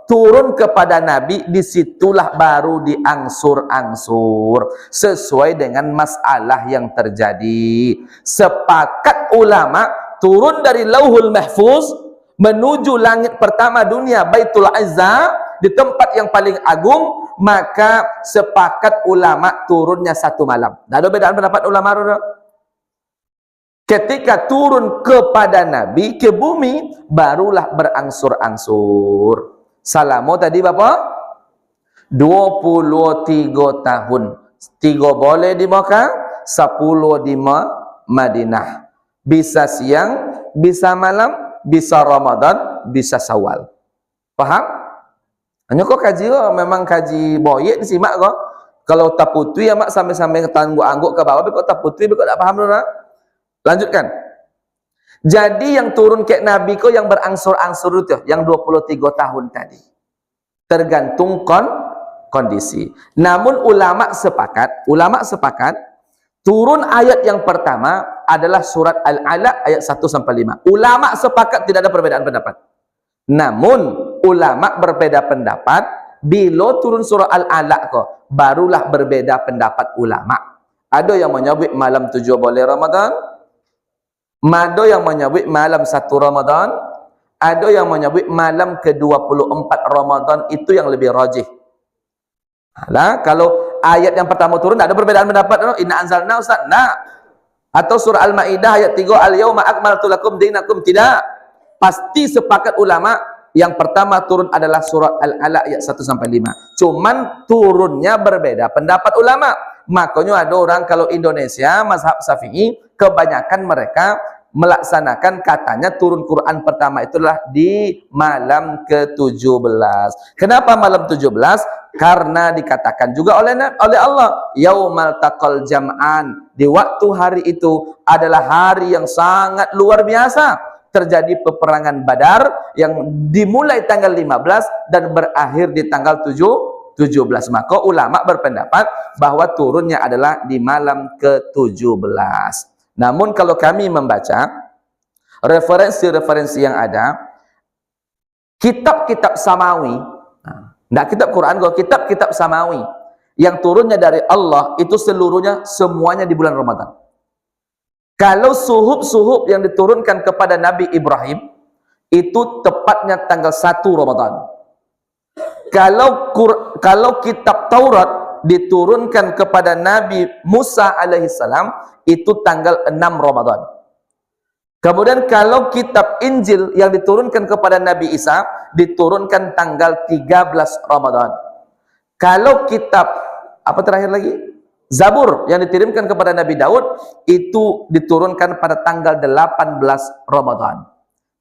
turun kepada Nabi, disitulah baru diangsur-angsur sesuai dengan masalah yang terjadi. Sepakat ulama turun dari Lauhul Mahfuz menuju langit pertama dunia Baitul Izzah di tempat yang paling agung, maka sepakat ulama turunnya satu malam. Tidak ada bedaan pendapat ulama. Ketika turun kepada Nabi ke bumi, barulah berangsur-angsur. Salamo tadi Bapak 23 tahun. 3 boleh di Mekah, 10 di Madinah. Bisa siang, bisa malam, bisa Ramadan, bisa Syawal. Paham? Hanya kok kaji kok, memang kaji boyek disimak kok. Kalau tak putri ya mak sampai-sampai tangguk-angguk ke bawah, kok tak putri kok tak paham dulu. Lanjutkan. Jadi yang turun ke Nabi kok yang berangsur-angsur itu, yang 23 tahun tadi. Tergantung kondisi. Namun ulama sepakat turun ayat yang pertama adalah surat Al-Alaq ayat 1 sampai 5. Ulama sepakat, tidak ada perbedaan pendapat. Namun ulama berbeda pendapat bila turun surah Al-Alaq kok, barulah berbeda pendapat ulama. Ada yang menyebut malam 7 boleh Ramadan, ada yang menyebut malam 1 Ramadan, ada yang menyebut malam ke-24 Ramadan, itu yang lebih rajih. Nah, kalau ayat yang pertama turun tidak ada perbedaan pendapat. Inna anzalna ustaz, nah. Atau surah Al-Maidah ayat 3, al-yauma akmaltu lakum dinakum, tidak. Pasti sepakat ulama yang pertama turun adalah surah Al-Alaq ayat 1 sampai 5. Cuman turunnya berbeda pendapat ulama. Makanya ada orang kalau Indonesia mazhab Syafi'i, kebanyakan mereka melaksanakan katanya turun Quran pertama itulah di malam ke-17. Kenapa malam 17? Karena dikatakan juga oleh Allah, yaumal taqal jam'an, di waktu hari itu adalah hari yang sangat luar biasa. Terjadi peperangan Badar yang dimulai tanggal 15 dan berakhir di tanggal 17. Maka ulama berpendapat bahwa turunnya adalah di malam ke-17. Namun kalau kami membaca referensi-referensi yang ada, kitab-kitab samawi, tidak kitab Quran, kalau kitab-kitab samawi yang turunnya dari Allah itu semuanya di bulan Ramadan. Kalau suhub-suhub yang diturunkan kepada Nabi Ibrahim itu tepatnya tanggal 1 Ramadan. Kalau kitab Taurat diturunkan kepada Nabi Musa alaihissalam itu tanggal 6 Ramadan. Kemudian kalau kitab Injil yang diturunkan kepada Nabi Isa diturunkan tanggal 13 Ramadan. Kalau kitab apa terakhir lagi? Zabur yang dikirimkan kepada Nabi Daud itu diturunkan pada tanggal 18 Ramadan.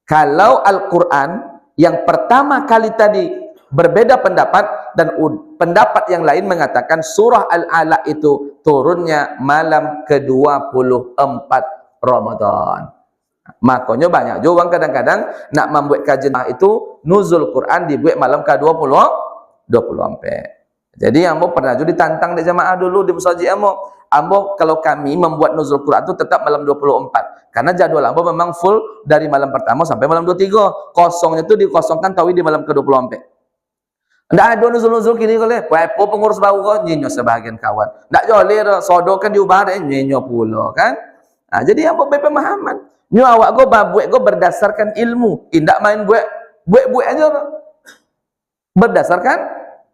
Kalau Al-Quran yang pertama kali tadi berbeda pendapat, dan pendapat yang lain mengatakan surah Al-Alaq itu turunnya malam ke-24 Ramadan. Makanya banyak juga kadang-kadang nak membuat kajian itu nuzul Quran dibuat malam ke-24. Jadi ambo pernah juga ditantang di jamaah dulu di masjid ambo kalau kami membuat nuzul Quran itu tetap malam 24. Karena jadwal ambo memang full dari malam pertama sampai malam 23. Kosongnya itu dikosongkan tawi di malam ke-24. Tidak ada nuzul-nuzul kini boleh. Puepo pengurus baru kok nyinyo sebagian kawan. Tidak joleh sodokan diubah nyinyo pula kan. Nah, jadi ambo berpemahaman. Nyo awak go babuek go berdasarkan ilmu. Tidak main buek aja. Berdasarkan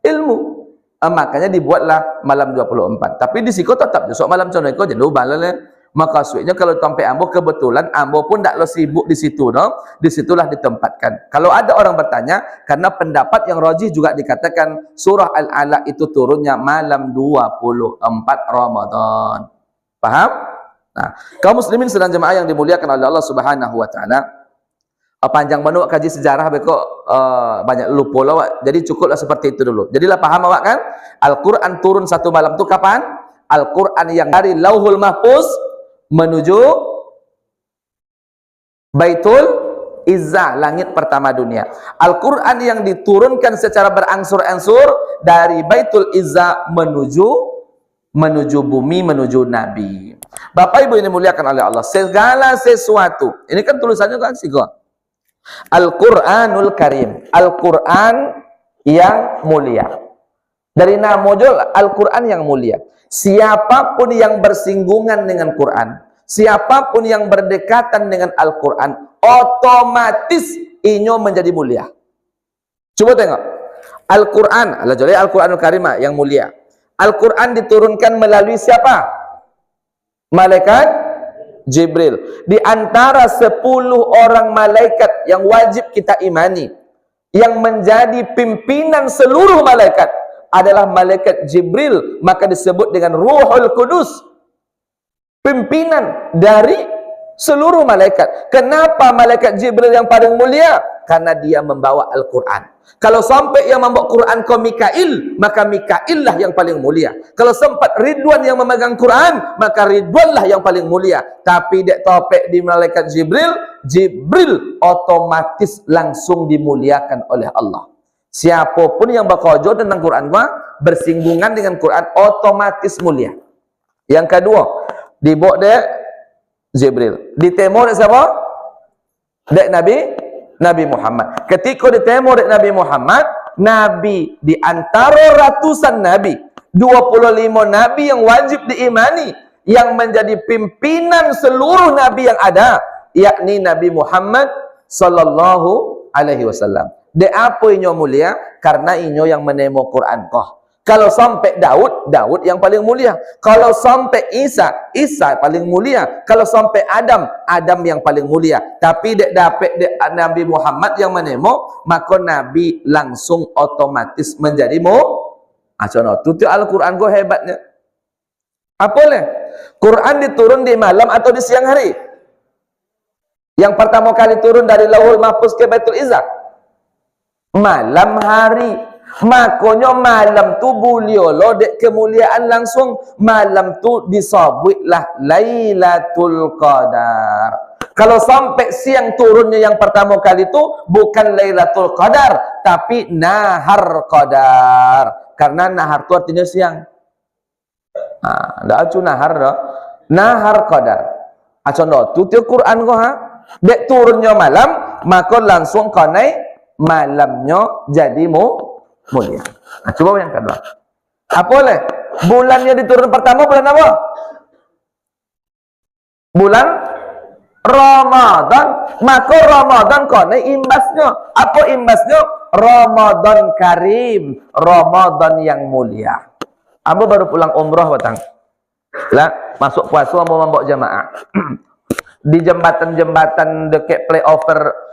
ilmu. Makanya dibuatlah malam 24. Tapi di siko tetap besok malam contoh ko jangan lupa lah. Maka maksudnya kalau tempat ambo kebetulan ambo pun tak lo sibuk di situ, no? Di situlah ditempatkan. Kalau ada orang bertanya, karena pendapat yang rajih juga dikatakan surah Al-Alaq itu turunnya malam 24 Ramadan. Paham? Nah, kaum muslimin sedang jemaah yang dimuliakan oleh Allah Subhanahu wa taala. Panjang banget kaji sejarah beko banyak lupa lah. Jadi cukuplah seperti itu dulu. Jadilah paham awak kan? Al-Qur'an turun satu malam itu kapan? Al-Qur'an yang dari Lauhul Mahfuz menuju Baitul Izzah, langit pertama dunia. Al-Qur'an yang diturunkan secara berangsur-angsur dari Baitul Izzah menuju bumi, menuju Nabi. Bapak Ibu ini muliakan oleh Allah. Segala sesuatu. Ini kan tulisannya kan sih kok. Al-Quranul Karim, Al-Quran yang mulia. Dari nama modul Al-Quran yang mulia. Siapapun yang bersinggungan dengan Quran, siapapun yang berdekatan dengan Al-Quran, otomatis inyo menjadi mulia. Coba tengok. Al-Quran, Al-Quranul Karim yang mulia. Al-Quran diturunkan melalui siapa? Malaikat Jibril. Di antara 10 orang malaikat yang wajib kita imani, yang menjadi pimpinan seluruh malaikat adalah malaikat Jibril, maka disebut dengan Ruhul Kudus, pimpinan dari seluruh malaikat. Kenapa malaikat Jibril yang paling mulia? Karena dia membawa Al-Quran. Kalau sampai yang membawa Quran ke Mikail, maka Mikail lah yang paling mulia. Kalau sempat Ridwan yang memegang Quran, maka Ridwan lah yang paling mulia. Tapi dek topek di malaikat Jibril, Jibril otomatis langsung dimuliakan oleh Allah. Siapapun yang berkojo tentang Quran, bersinggungan dengan Quran, otomatis mulia. Yang kedua, dibawa dek Jibril. Ditemo dek siapa? Dek Nabi Muhammad. Ketika ditemo dek Nabi Muhammad, Nabi di antara ratusan Nabi, 25 Nabi yang wajib diimani, yang menjadi pimpinan seluruh Nabi yang ada, yakni Nabi Muhammad sallallahu alaihi wasallam. Dek apa inyo mulia? Karena inyo yang menemo Quran kah. Kalau sampai Daud yang paling mulia. Kalau sampai Isa paling mulia. Kalau sampai Adam yang paling mulia. Tapi dek dapat dek Nabi Muhammad yang menemo, maka Nabi langsung otomatis menjadi contoh. Tutup Al-Quran kau hebatnya. Apa le? Quran diturun di malam atau di siang hari? Yang pertama kali turun dari Lauhul Mahfuz ke Baitul Izzah, malam hari. Makanya malam tu buliolo dek kemuliaan langsung. Malam tu disabitlah Lailatul Qadar. Kalau sampai siang turunnya yang pertama kali tu bukan Lailatul Qadar, tapi Nahar Qadar. Karena Nahar tu artinya siang. Ndak acu Nahar dah. Nahar Qadar. Contoh tu tiap Quran ko dek turunnya malam, maka langsung konai malamnya jadi mulia. Coba yang kedua. Apa boleh? Bulannya diturun pertama bulan apa? Bulan Ramadan. Maka Ramadan kone imbasnya. Apa imbasnya? Ramadan Karim, Ramadan yang mulia. Ambo baru pulang umrah batang. Lah, masuk puasa mau membawa jamaah. Di jembatan-jembatan dekat playover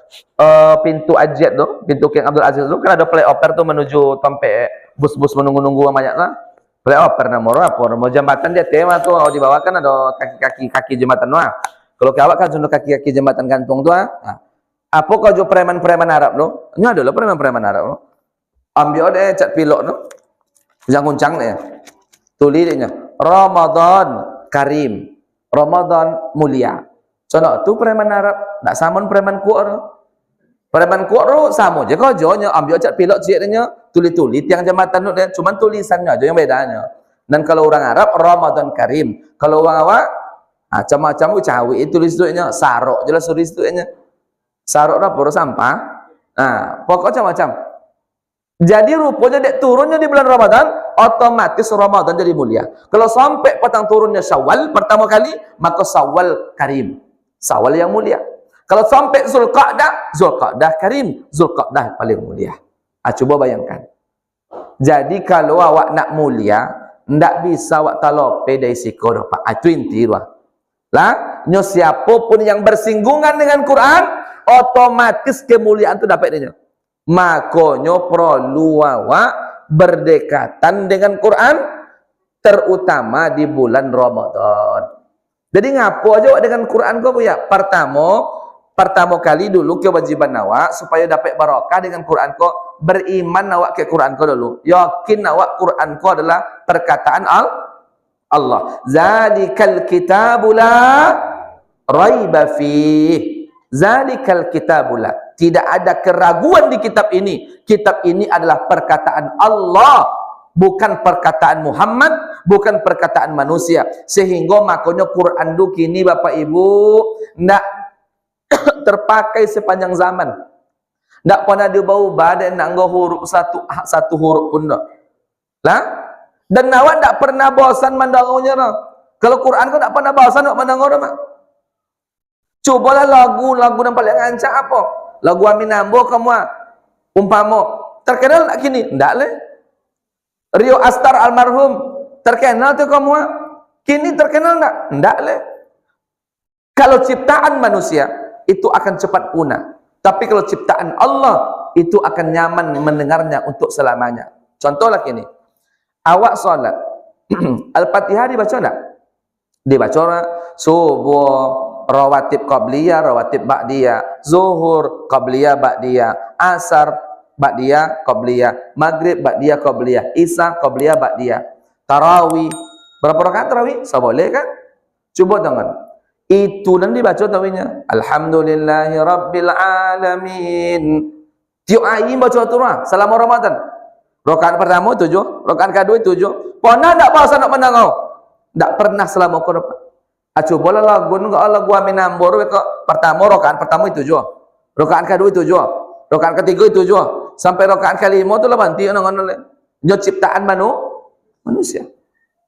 pintu Ajet tu, pintu King Abdul Aziz tu, kan ada playover tu menuju sampai bus-bus menunggu-nunggu banyak lah. Playover nama apa? Nama jembatan dia tema tu, di bawah kan ada kaki jembatan tu. Kalau kawak kan contoh kaki jembatan gantung tu. Apa kau jo preman-preman Arab tu? Ini adalah preman-preman Arab tu. Ambil deh cat pilok tu, jangan kuncang deh. Tulis dia Ramadan Karim, Ramadan mulia. Contoh tu preman Arab, nak samun preman kuat tu. Preman kuat tu sama je kau jonya ambil cat pilot ciknya, tulis-tulis tiang jambatan tu dia, cuma tulisannya aja yang bedanya. Dan kalau orang Arab Ramadan Karim, kalau orang awak macam-macam cawi itu tulis tulisnya sarok jelas tulis tulisnya. Sarok dah pura sampah. Pokok macam-macam. Jadi rupanya dek turunnya di bulan Ramadan, otomatis Ramadan jadi mulia. Kalau sampai petang turunnya Syawal pertama kali, maka Syawal Karim. Syawal yang mulia. Kalau sampai Zulqa'dah Karim, Zulqa'dah paling mulia. Coba bayangkan. Jadi kalau awak nak mulia, ndak bisa awak talope dari siko dapat. Itu inti lah. Lah, nyo siapapun yang bersinggungan dengan Quran, otomatis kemuliaan itu dapat dia. Makonyo perlu awak berdekatan dengan Quran, terutama di bulan Ramadan. Jadi ngapo aja awak dengan Quran kau ya? Pertama kali dulu kewajiban awak supaya dapat barakah dengan Quran kau, beriman awak ke Quran kau dulu. Yakin awak Quran kau adalah perkataan Allah. Zalikal kitabula raiba fih. Zalikal kitabula. Tidak ada keraguan di kitab ini. Kitab ini adalah perkataan Allah, bukan perkataan Muhammad, bukan perkataan manusia. Sehingga makanya Quran du kini Bapak Ibu ndak terpakai sepanjang zaman. Ndak pernah diubah dan nak huruf satu huruf pun ndak. Lah, dan awak tak pernah bosan mendengarnya. Kalau Quran kau tak pernah bosan nak mendengar mak. Cobalah lagu-lagu yang paling ancak apa? Lagu Amin Ambo kamu umpama terkenal tak kini? Ndak le. Rio Astar almarhum terkenal tu kamu kini terkenal ndak? Ndak le. Kalau ciptaan manusia itu akan cepat punah. Tapi kalau ciptaan Allah itu akan nyaman mendengarnya untuk selamanya. Contohlah kini. Awak solat Al-Fatihah dibaca tak? Dibaca subuh, rawatib qabliyah, rawatib ba'diyah, zuhur, qabliyah, ba'diyah, asar, ba'diyah, qabliyah, maghrib, ba'diyah, qabliyah, isya, qabliyah, ba'diyah, tarawih. Berapa rakaat tarawih? Boleh kan? Coba tangan. Itu dan dibaca tarawihnya. Alhamdulillahi Rabbil Alamin. Tiap ayat baca turah selama Ramadan. Rakaat pertama 7, rakaat kedua 7. Pernah tak bahasa nak menangau? Tak pernah selama kau dapat. Cobalah lagu Amin Ambor pertama rakaat pertama 7. Rakaat kedua 7. Rakaat ketiga 7. Sampai rakaat kelima tu lah banti nyo ciptaan manusia.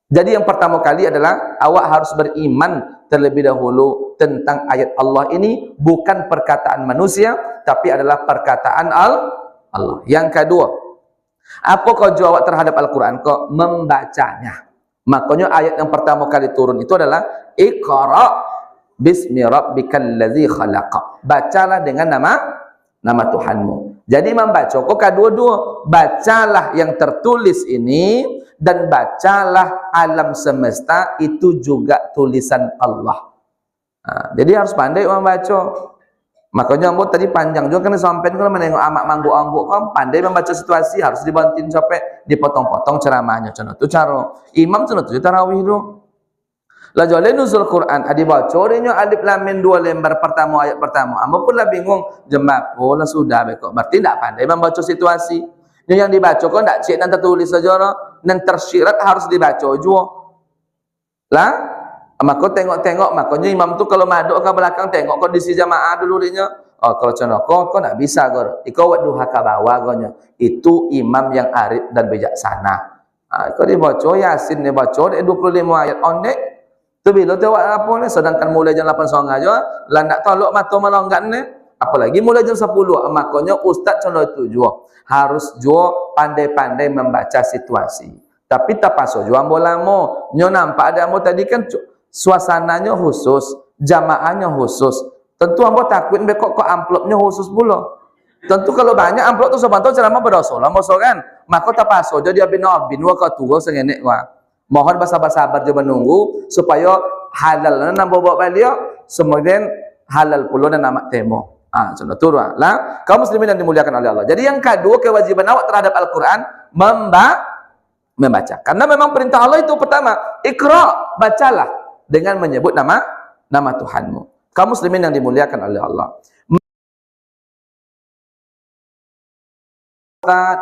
Jadi yang pertama kali adalah awak harus beriman terlebih dahulu tentang ayat Allah ini bukan perkataan manusia tapi adalah perkataan Allah. Yang kedua, apa kau jawab terhadap Al-Quran? Kau membacanya. Makanya ayat yang pertama kali turun itu adalah Iqra bismi rabbikal ladzi khalaq. Bacalah dengan nama Tuhanmu. Jadi membaca kau kedua-dua, bacalah yang tertulis ini dan bacalah alam semesta itu juga tulisan Allah. Jadi harus pandai membaca. Makanya ambo tadi panjang juga kena sampai kalau menengok amak mangguk-angguk kan pandai membaca situasi, harus dibantin sampai dipotong-potong ceramahnya. Contoh tu cara imam contoh tu tarawih tu. La jale nuzul Quran adi baca rinyo alif lam mim 2 lembar pertama ayat pertama. Ambo pun lah bingung jemaah pula sudah bekok. Berarti tak pandai membaca situasi. Yang dibaca kok tak cek dan tertulis saja dan tersirat harus dibaca juga. Lah maka tengok-tengok, makanya imam tu kalau maduk ke belakang tengok kondisi jamaah dulu dia. Oh kalau contoh kau nak bisa kau ikut buat duha ke bawah kau. Itu imam yang arif dan bijaksana. Kau dibaca Yasin dibaca 25 ayat ondek. Tu bila tu apa ni sedangkan mulai jam 8.30 aja lah nak tolok mata melonggat ni. Apalagi mulai jam 10. Makanya ustaz contoh itu juga harus juga pandai-pandai membaca situasi. Tapi tak pasal juga ambo lama. Nyo nampak ada ambo tadi kan suasananya khusus, jamaahnya khusus. Tentu ambo takut bekok amplopnya khusus pula. Tentu kalau banyak amplop tu sebantu ceramah berdosa lah moso kan. Maka tak pasal jadi bin waka tua sengenek wa. Mohon bersabar-sabar je menunggu supaya halal nan bawa beliau kemudian halal pula dan nama temo. Contoh tu lah. Kaum muslimin yang dimuliakan oleh Allah. Jadi yang kedua kewajiban awak terhadap Al-Qur'an membaca. Karena memang perintah Allah itu pertama, Iqra, bacalah dengan menyebut nama Tuhanmu. Kaum muslimin yang dimuliakan oleh Allah.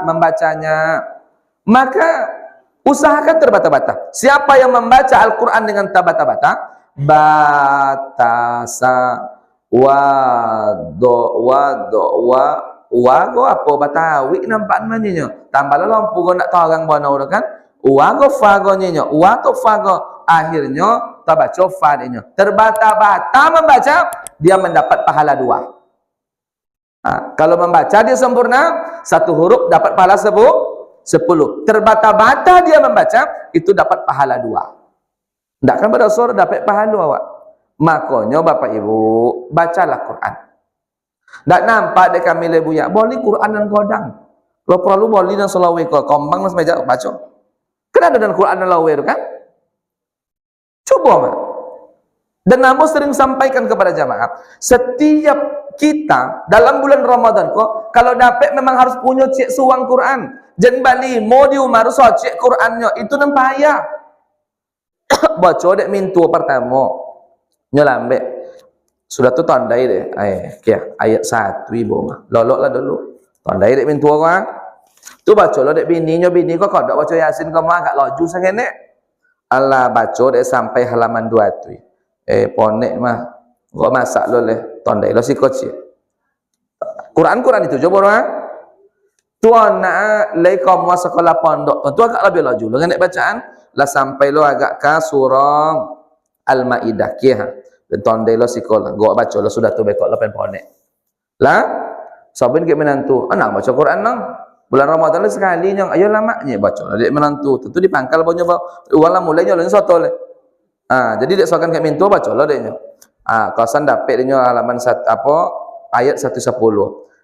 Membacanya, maka usahakan terbata-bata. Siapa yang membaca Al-Quran dengan terbata-bata, batasa wago apa batawi nampak namanya. Tambahlah lampu kau nak tahu orang mana kan? Wago fagonya, wato fago akhirnya tabaca fadinya. Terbata-bata membaca dia mendapat pahala 2. Kalau membaca dia sempurna, 1 huruf dapat pahala 10. Terbata-bata dia membaca itu dapat pahala 2. Tidak kan berdosa dapat pahala awak. Makanya Bapak Ibu, bacalah Quran. Tak nampak dek kami lebuya, boleh Quran dan godang. Kalau perlu boleh dan selawe kau kombang mas meja baca. Kan ada dan Quran dan lawe kan? Coba mak. Dan namun sering sampaikan kepada jamaah, setiap kita dalam bulan Ramadan kok, kalau dapat memang harus punya cek suang Quran. Jangan bali mau di umar so cek Qurannya itu nampak ya. Baca dek mintu pertama. Nyolambe sudah tu tandai deh ayat 1 ibu mah lolok lah dulu tandai dek mintu aku tu baca lo dek bini kok dak baca Yasin kau mah agak laju sangat Allah baca dek sampai halaman 2 tu ponek mah kok masak lo leh tandai lo si koci Quran itu coba orang tuan nak lei kau mau sekolah pondok tu agak lebih laju lo ngendek bacaan lah sampai lo agak ka surah Al-Maidah kia dan tondai lo sekolah gua baca lo sudah tu bekok lepen ponek lah sabun ke menantu anak baca Quran nang bulan Ramadan le sekali nyong ayo lamaknya baca lah dek menantu tentu di pangkal banyak wala mulainya lo soto le jadi dek sokan ke mintu baca lo deknya kawasan dapet deknya halaman ayat 110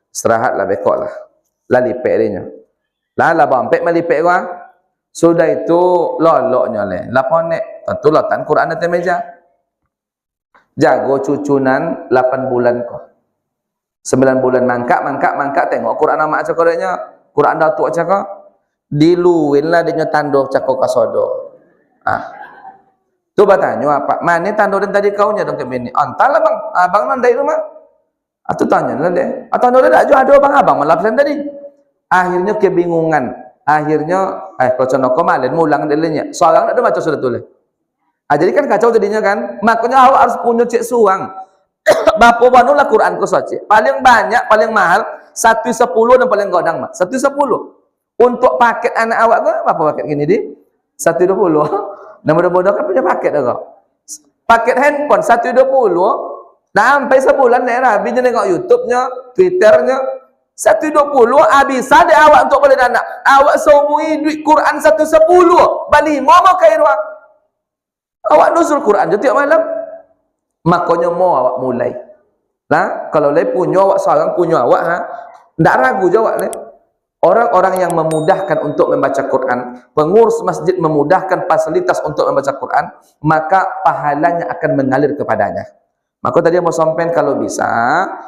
istirahat lah bekok lah lipek deknya lah bampek malipek gua sudah itu loloknya le lah ponek tentu lotan Quran atas meja jago cucunan 8 bulan kok 9 bulan mangkak tengok Quran nama aja kodenya Quran datuk aja kok diluin lah dia tando cakok kasodo tu bertanya apa mana tando dan tadi kau nya dong ke bini antal lah bang abang nandai rumah atau tanya lah deh atau tando dah ada bang abang melapsan tadi akhirnya kebingungan akhirnya kalau contoh kemarin mulang delinya soalnya ada baca sudah tulis jadi kan kacau jadinya kan makanya awak harus punya cek suang bapak banu lah Quran ku saja paling banyak paling mahal 110 dan paling godang mak 110 untuk paket anak awak ke apa paket gini di 120 nah mudah-mudahan kan punya paket kok paket handphone 120 nah sampai sebulan daerah habisnya tengok YouTube-nya Twitter-nya 120 habis ada awak untuk beli anak awak semui duit Quran 110 bali mau kairwa awak nusul Quran je tiap malam makanya mau awak mulai lah kalau leh punya awak seorang punya awak ndak ragu jawab leh orang-orang yang memudahkan untuk membaca Quran pengurus masjid memudahkan fasilitas untuk membaca Quran maka pahalanya akan mengalir kepadanya maka tadi mau sampein kalau bisa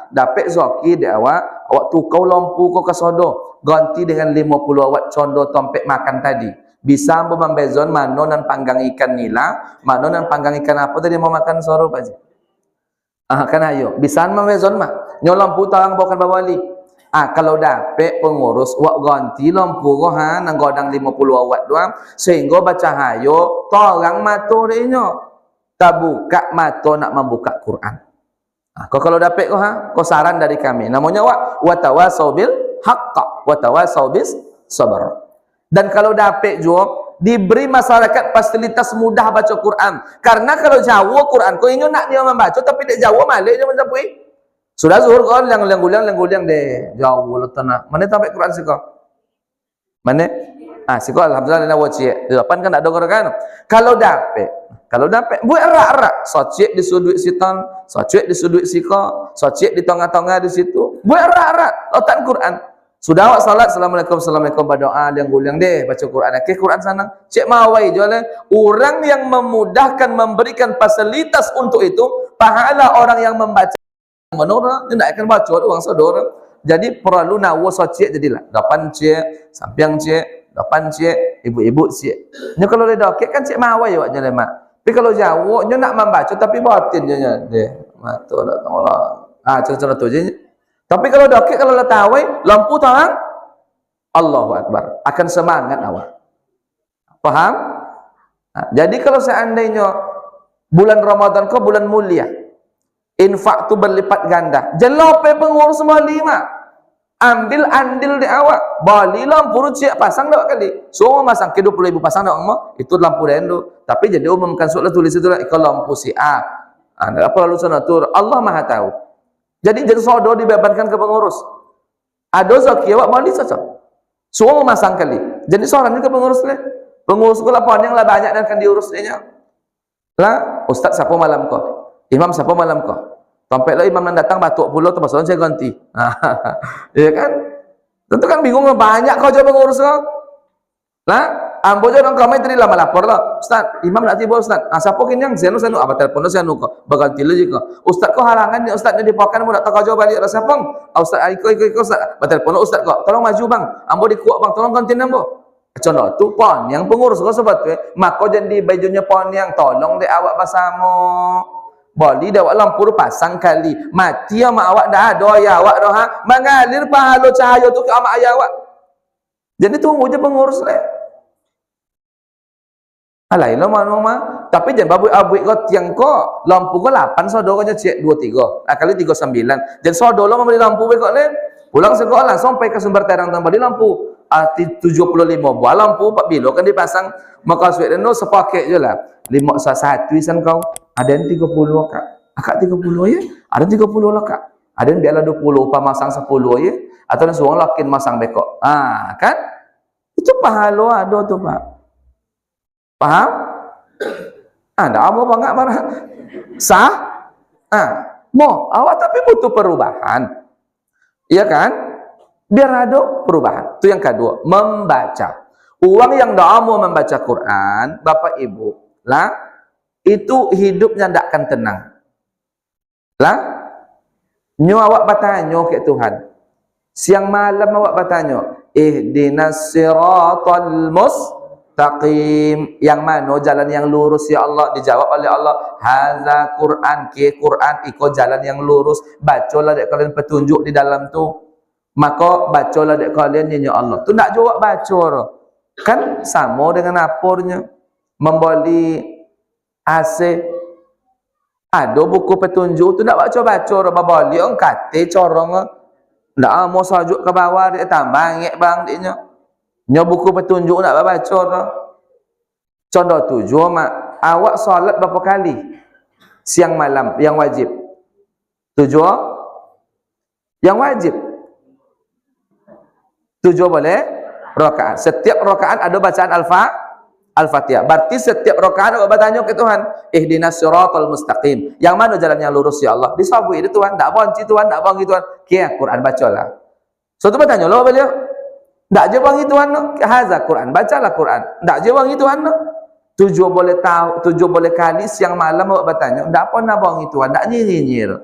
dapat zoki di awak tukau lampu kau kesodo ganti dengan 50 watt condo tompek makan tadi bisa membezon mano dan panggang ikan nila mano dan panggang ikan apa tadi mau makan soro aja kan ayo bisa membezon mah nyolong putang bukan bawali kalau dapet pengurus wak ganti lampu ko nang godang 50 watt doang sehingga baca hayo torang mato denyo tabuka mato nak membuka Quran kalau dapet ko saran dari kami namanya watawasau bil haqq watawasau bis sabar. Dan kalau dapat juga diberi masyarakat fasilitas mudah baca Quran. Karena kalau Jawa Quran, kau ingin nak dia membaca tapi dia Jawa malik je macam pui. Sudah zuhur kau yang guliang deh Jawa lu tanah. Mana sampai Quran sih kau? Mana? Si kau alhamdulillah nak waci. Depan kan ada orang kan. Kalau dapat buat erak-erak. Socek di sudut sitan, socek di sudut siko, socek di tengah-tengah di situ. Buat erak-erak lautan Quran. Sudah awak salat, assalamualaikum berdoa yang guliang deh baca Quran. Quran sana. Cek mawai jualan. Orang yang memudahkan memberikan fasilitas untuk itu, pahala orang yang membaca menurut tidak akan baca uang saudara. Jadi perlu nawa socek jadilah. 8 cek, sampiang cek, 8 cek, ibu-ibu cek. Nya kalau dia dokek kan cek mawai awak jalan mak. Tapi kalau Jawa nya nak membaca tapi batin je nya deh. Mata nak tolong. Cara-cara tu je. Tapi kalau dokek kalau letawai lampu tangan Allahu Akbar akan semangat awak. Paham? Jadi kalau seandainya bulan Ramadan kau bulan mulia, infak tu berlipat ganda. Jangan lupa pengurus bali mak. Ambil andil di awak. Bali lampu ruciak pasang dak kali. Semua masang ke 20.000 pasang dak mau. Itu lampu dendo. Tapi jadi umumkan soal tulis itu ikut lampu si A. Apa lalu sana tur Allah Maha tahu. Jadi jadi sodo dibebankan ke pengurus. Ada zaki awak bali saja. Semua memasang kali. Jadi soalnya ke pengurus le. Pengurus ku laporan yang lah banyak dan akan diurus dia. Lah, ustaz siapa malam kau? Imam siapa malam kau? Sampai lah imam yang datang batuk pula tu pasal saya ganti. Ya kan? Tentu kan bingung, banyak kau jawab ngurus kau. Lah, ambo je orang kami tadi lama lapor lah. Ustaz, imam nak tiba ustaz. Siapa kenyang? Saya nu apa telefon saya nu kau. Berganti lagi kau. Ustaz kau halangan ni ustaz ni dipakan mau nak tak kau jawab balik rasa pang. Ustaz ikut ustaz. Bertelefon ustaz kau. Tolong maju bang. Ambo dikuak bang. Tolong ganti ambo. Contoh tu pon yang pengurus kau sebab tu maka jadi bajunya pon yang tolong dek awak bersama. Boleh dah awak lampu pasang kali. Mati sama awak dah ada ya awak dah ha. Mengalir pahala cahaya tu ke amak ayah awak. Jadi tunggu je pengurus leh. Alai lo mah. Tapi jangan babui kau tiang kau lampu kau 8 sodo kau cek 23. Kali 39. Jadi sodo lo membeli lampu kau leh. Pulang sekolah langsung sampai ke sumber terang tambah di lampu 75 buah lampu 4 bilo kan dipasang. Maka sudah no sepaket je lah. 51 isan kau. Ada yang 30 kak. Akak 30 ya. Ada 30 lah kak. Ada yang biarlah 20 upah masang 10 ya. Atau yang suang lakin masang bekok. Kan? Itu pahala ada tu pak. Paham? Ada apa bangak marah? Sah? Mau awak tapi butuh perubahan. Iya kan? Biar ada perubahan. Itu yang kedua, membaca. Uang yang doa mau membaca Quran, Bapak Ibu, lah itu hidupnya tidak akan tenang. Lah, nyu awak bertanya ke Tuhan. Siang malam awak bertanya, ihdinas siratal mustaqim. Yang mana jalan yang lurus ya Allah? Dijawab oleh Allah, haza Quran, ke Quran iko jalan yang lurus. Bacalah dek kalian petunjuk di dalam tu. Maka bacalah dek kalian ya Allah. Tu nak jawab baca. Kan sama dengan apornya membeli AC. Ada buku petunjuk tu nak baca-baca babali orang kate corong. Ndak mau sajuk ke bawah dia tambah ngek bang dia. Nya buku petunjuk nak baca. Contoh tujuh mak awak solat berapa kali? Siang malam yang wajib. Tujuh yang wajib. Tujuh boleh? Rakaat. Setiap rakaat ada bacaan Al-Fatihah. Berarti setiap rakaat awak bertanya ke Tuhan, ihdinas siratal mustaqim. Yang mana jalan yang lurus ya Allah? Disabui itu Tuhan, tak bonci Tuhan, tak bongi Tuhan. Kia Quran bacalah. So tu bertanya lo beliau. Tak je bongi Tuhan no. Haza Quran, bacalah Quran. Tak je bongi Tuhan no. Tujuh boleh tahu, tujuh boleh kali siang malam awak bertanya, tak apa nak bongi Tuhan, tak nyinyir.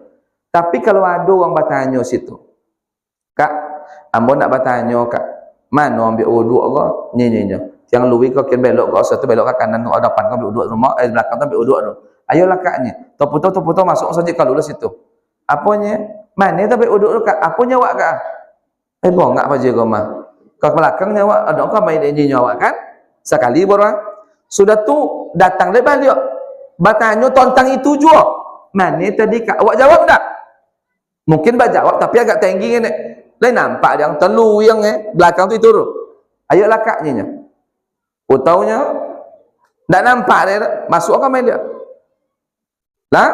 Tapi kalau ada orang bertanya situ, Kak, ambo nak bertanya Kak, mana ambil wuduk ke? Nyinyirnya. Yang luwi kau kian belok kau satu belok ke kanan, ada depan kau ambil wuduk rumah, belakang kau ambil wuduk tu. Ayolah kaknya. Toputo masuk saja kalau lu situ. Apanya? Mana tu ambil wuduk tu Kak? Apanya awak Kak? Bongak apa je kau mah. Kau belakangnya awak ada kau main nyinyir awak kan? Sekali borang. Sudah tu datang le balik. Bertanya tentang itu juga. Mana tadi Kak? Awak jawab tak? Mungkin berjawab tapi agak tinggi ni. Lain nampak yang telu yang belakang tu itu tu. Ayolah kaknya. Utaunya tak nampak dia masuk ke main dia. Lah,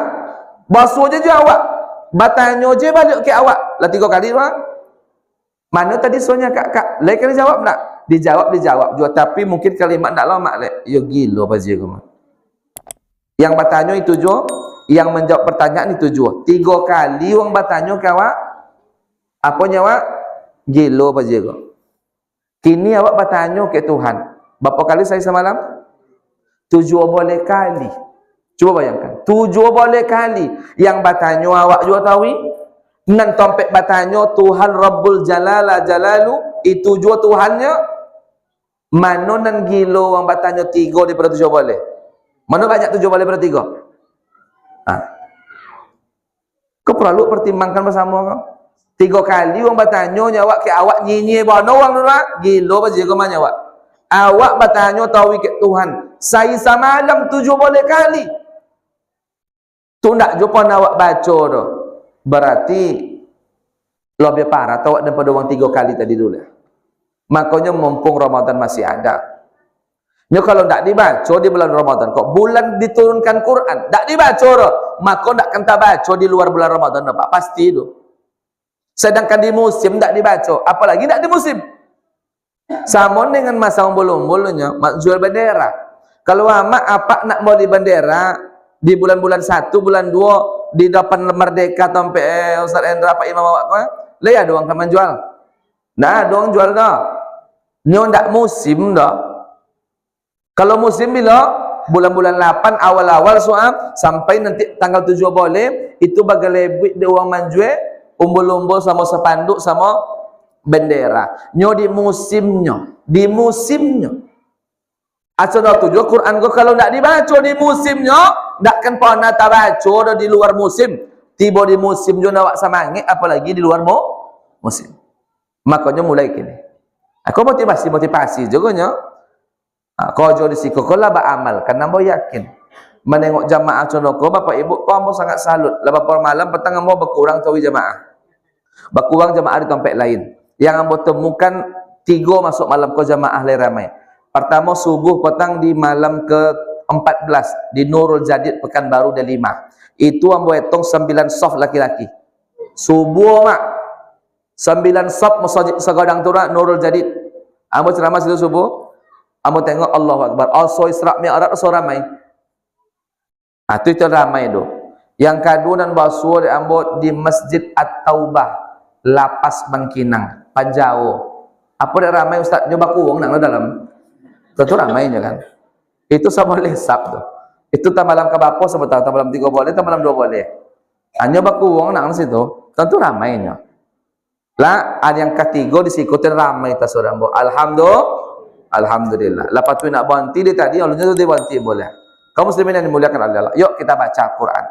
basuh je awak. Bertanya je balik ke awak. Lah 3 kali tu. Mana tadi soalnya Kak? Lain kali jawab tak? Dijawab juga tapi mungkin kalimat tak lama lek. Yo gila apa je kau. Yang bertanya itu juga, yang menjawab pertanyaan itu juga. 3 kali orang bertanya ke awak. Apanya awak? Gila apa je kau. Kini awak bertanya ke Tuhan. Berapa kali saya semalam? 7 boleh kali. Cuba bayangkan. 7 boleh kali. Yang bertanya awak juga tahu. Nan tompek bertanya Tuhan Rabbul Jalala Jalalu. Itu juga Tuhannya. Mana nan gila orang bertanya 3 daripada 7 boleh? Mana banyak 7 boleh daripada 3? Kau perlu pertimbangkan bersama kau. 3 kali orang bertanya awak ke awak nyinyir mana orang dulu gila apa je kau mana awak. Awak bertanya tahu ke Tuhan. Saya semalam 7 boleh kali. Tu nak jumpa awak baca tu. Berarti lebih parah tahu daripada orang 3 kali tadi dulu. Makanya mumpung Ramadan masih ada. Ni kalau tak dibaca di bulan Ramadan, kok bulan diturunkan Quran, tak dibaca dah, maka tak akan tak baca di luar bulan Ramadan Pak, pasti itu. Sedangkan di musim tak dibaca, apalagi tak di musim. Sama dengan masa umbul-umbulnya, mak jual bendera. Kalau amak apa nak mau di bendera, di bulan-bulan 1, bulan 2, di depan merdeka sampai Ustaz Endra Pak Imam awak le ada orang kan menjual. Nah, ada orang jual dah. Nyo ndak musim dah. Kalau musim bila bulan-bulan 8 awal-awal soal sampai nanti tanggal 7 boleh itu bagai lebih de orang manjue umbul-umbul sama sepanduk sama bendera. Nyo di musimnya, di musimnya. Asal tujuh Quran ko kalau ndak dibaca di musimnya, ndak kan pernah tak baca di luar musim. Tiba di musim jo nak samangit apalagi di luar musim. Makanya mulai kini. Aku motivasi juga nya. Kau jo di siku kau lah beramal karena mau yakin. Menengok jamaah conoko bapak ibu kau mau sangat salut. Lepas malam petang mau berkurang tawi jamaah. Berkurang jamaah di tempat lain. Yang ambo temukan 3 masuk malam kau jamaah le ramai. Pertama subuh petang di malam ke-14 di Nurul Jadid Pekanbaru dan 5. Itu ambo hitung 9 soft laki-laki. Subuh mak 9 soft masjid segodang tura Nurul Jadid. Ambo ceramah situ subuh. Ambo tengok Allahu Akbar. Also Isra Mi'raj so ramai. Itu ramai tu. Yang kedua dan basuh di ambo di Masjid At-Taubah, Lapas Bangkinang, Panjau. Apa dah ramai Ustaz? Nyoba kuang nang dalam. Tentu ramainya kan. Itu sama lesap tu. Itu tak malam ke bapo sebentar, tak malam 3 boleh, tak malam 2 boleh. Hanya baku wong nang situ, tentu ramainya. Lah, ada yang ketiga disikutin ramai ta seorang bo. Alhamdulillah. Lepas tu nak banti dia tadi, alunnya tu dia banti boleh. Kaum muslimin yang dimuliakan Allah. Yuk kita baca Quran.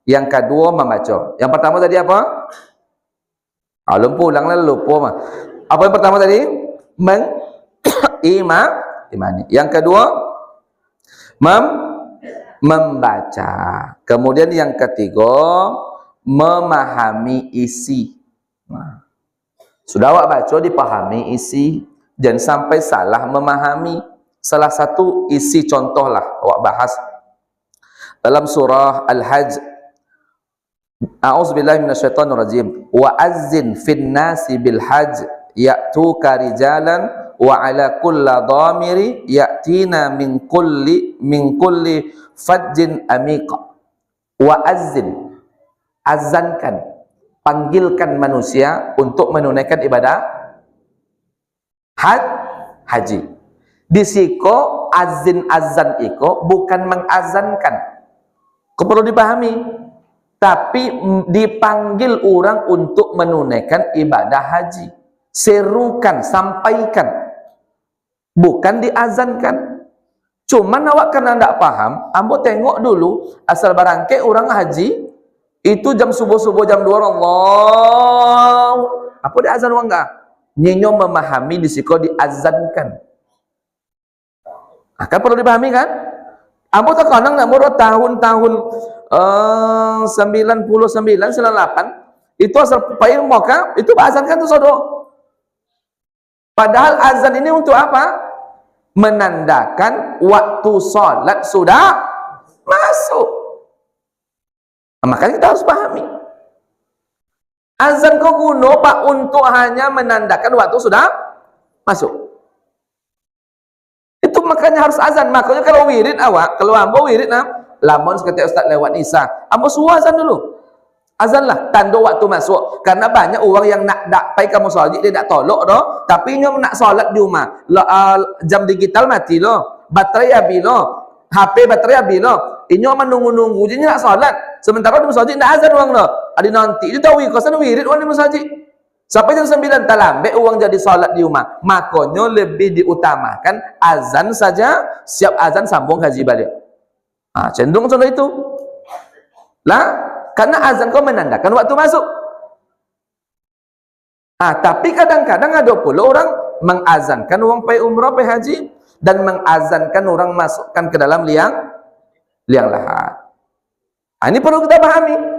Yang kedua membaca. Yang pertama tadi apa? Alum pulang lah lupa mah. Apa yang pertama tadi? Imani. Yang kedua membaca. Kemudian yang ketiga memahami isi. Nah, sudah awak baca dipahami isi, jangan sampai salah memahami. Salah satu isi contohlah awak bahas dalam surah Al-Hajj. A'udzubillahi minasyaitonirrajim. Wa azzin fin nasi bil hajj ya'tuka rijalan wa ala kulla dhamiri ya'tina min kulli fajjin amiqa. Wa azzin, azankan, panggilkan manusia untuk menunaikan ibadah haji. Di siko azan iko bukan mengazankan. Kau perlu dipahami, tapi dipanggil orang untuk menunaikan ibadah haji. Serukan, sampaikan, bukan diazankan. Cuman awak karena tidak paham, ambo tengok dulu asal barangke orang haji itu jam subuh jam 2 Allah. Apa dia azan orang enggak? Nyinyo memahami di siko diazankan. Akan perlu dipahami kan? Ambo tak kanang nak murah tahun-tahun 99 98 itu asal pakai moka itu azankan tu sodo. Padahal azan ini untuk apa? Menandakan waktu salat sudah masuk. Makanya kita harus pahami. Azan kau guna pak untuk hanya menandakan waktu sudah masuk. Itu makanya harus azan. Makanya kalau wirid awak, kalau ambo wirid lamun seketika Ustaz lewat Isa, ambo suruh azan dulu. Azanlah tanda waktu masuk. Karena banyak orang yang nak pai kamu solat dia tak tolak doh, tapi nyo nak solat di rumah. Jam digital mati loh, baterai habis loh, HP baterai habis loh. Inyo menunggu-nunggu je nak solat. Sementara di masjid nak azan orang loh. Adi nanti itu tahu kosan wirid orang di masjid. Sampai jam 9 talambe uang jadi solat di rumah. Makanya lebih diutamakan azan saja, siap azan sambung haji balik. Cenderung contoh itu. Lah, karena azan kau menandakan waktu masuk. Tapi kadang-kadang ada pula orang mengazankan orang pergi umrah, pergi haji, dan mengazankan orang masukkan ke dalam liang lahat. Ini perlu kita pahami.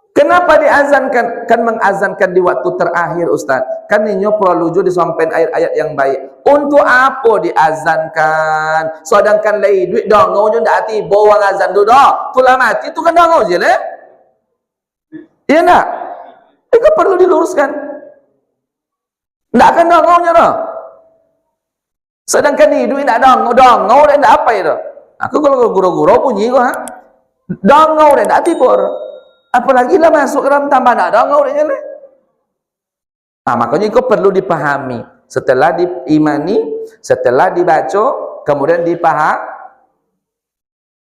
Kenapa diazankan? Kan mengazankan di waktu terakhir Ustaz. Kan ini perlu juga disampaikan ayat-ayat yang baik. Untuk apa diazankan? Sedangkan lagi duit dongau je ndak tiba orang azan dulu dah. Tulah mati tu kan dongau je lah. Iya enggak? Itu perlu diluruskan. Ndak akan dongau nya dah. Sedangkan ni duit ndak dongau dan ndak apa itu. Aku kalau guru-guru bunyi kok Dongau dia tak tibur. Apalagi lah masuk ke dalam tambah nak dongau dia nyala. Makanya kau perlu dipahami. Setelah diimani, setelah dibaca, kemudian dipaham.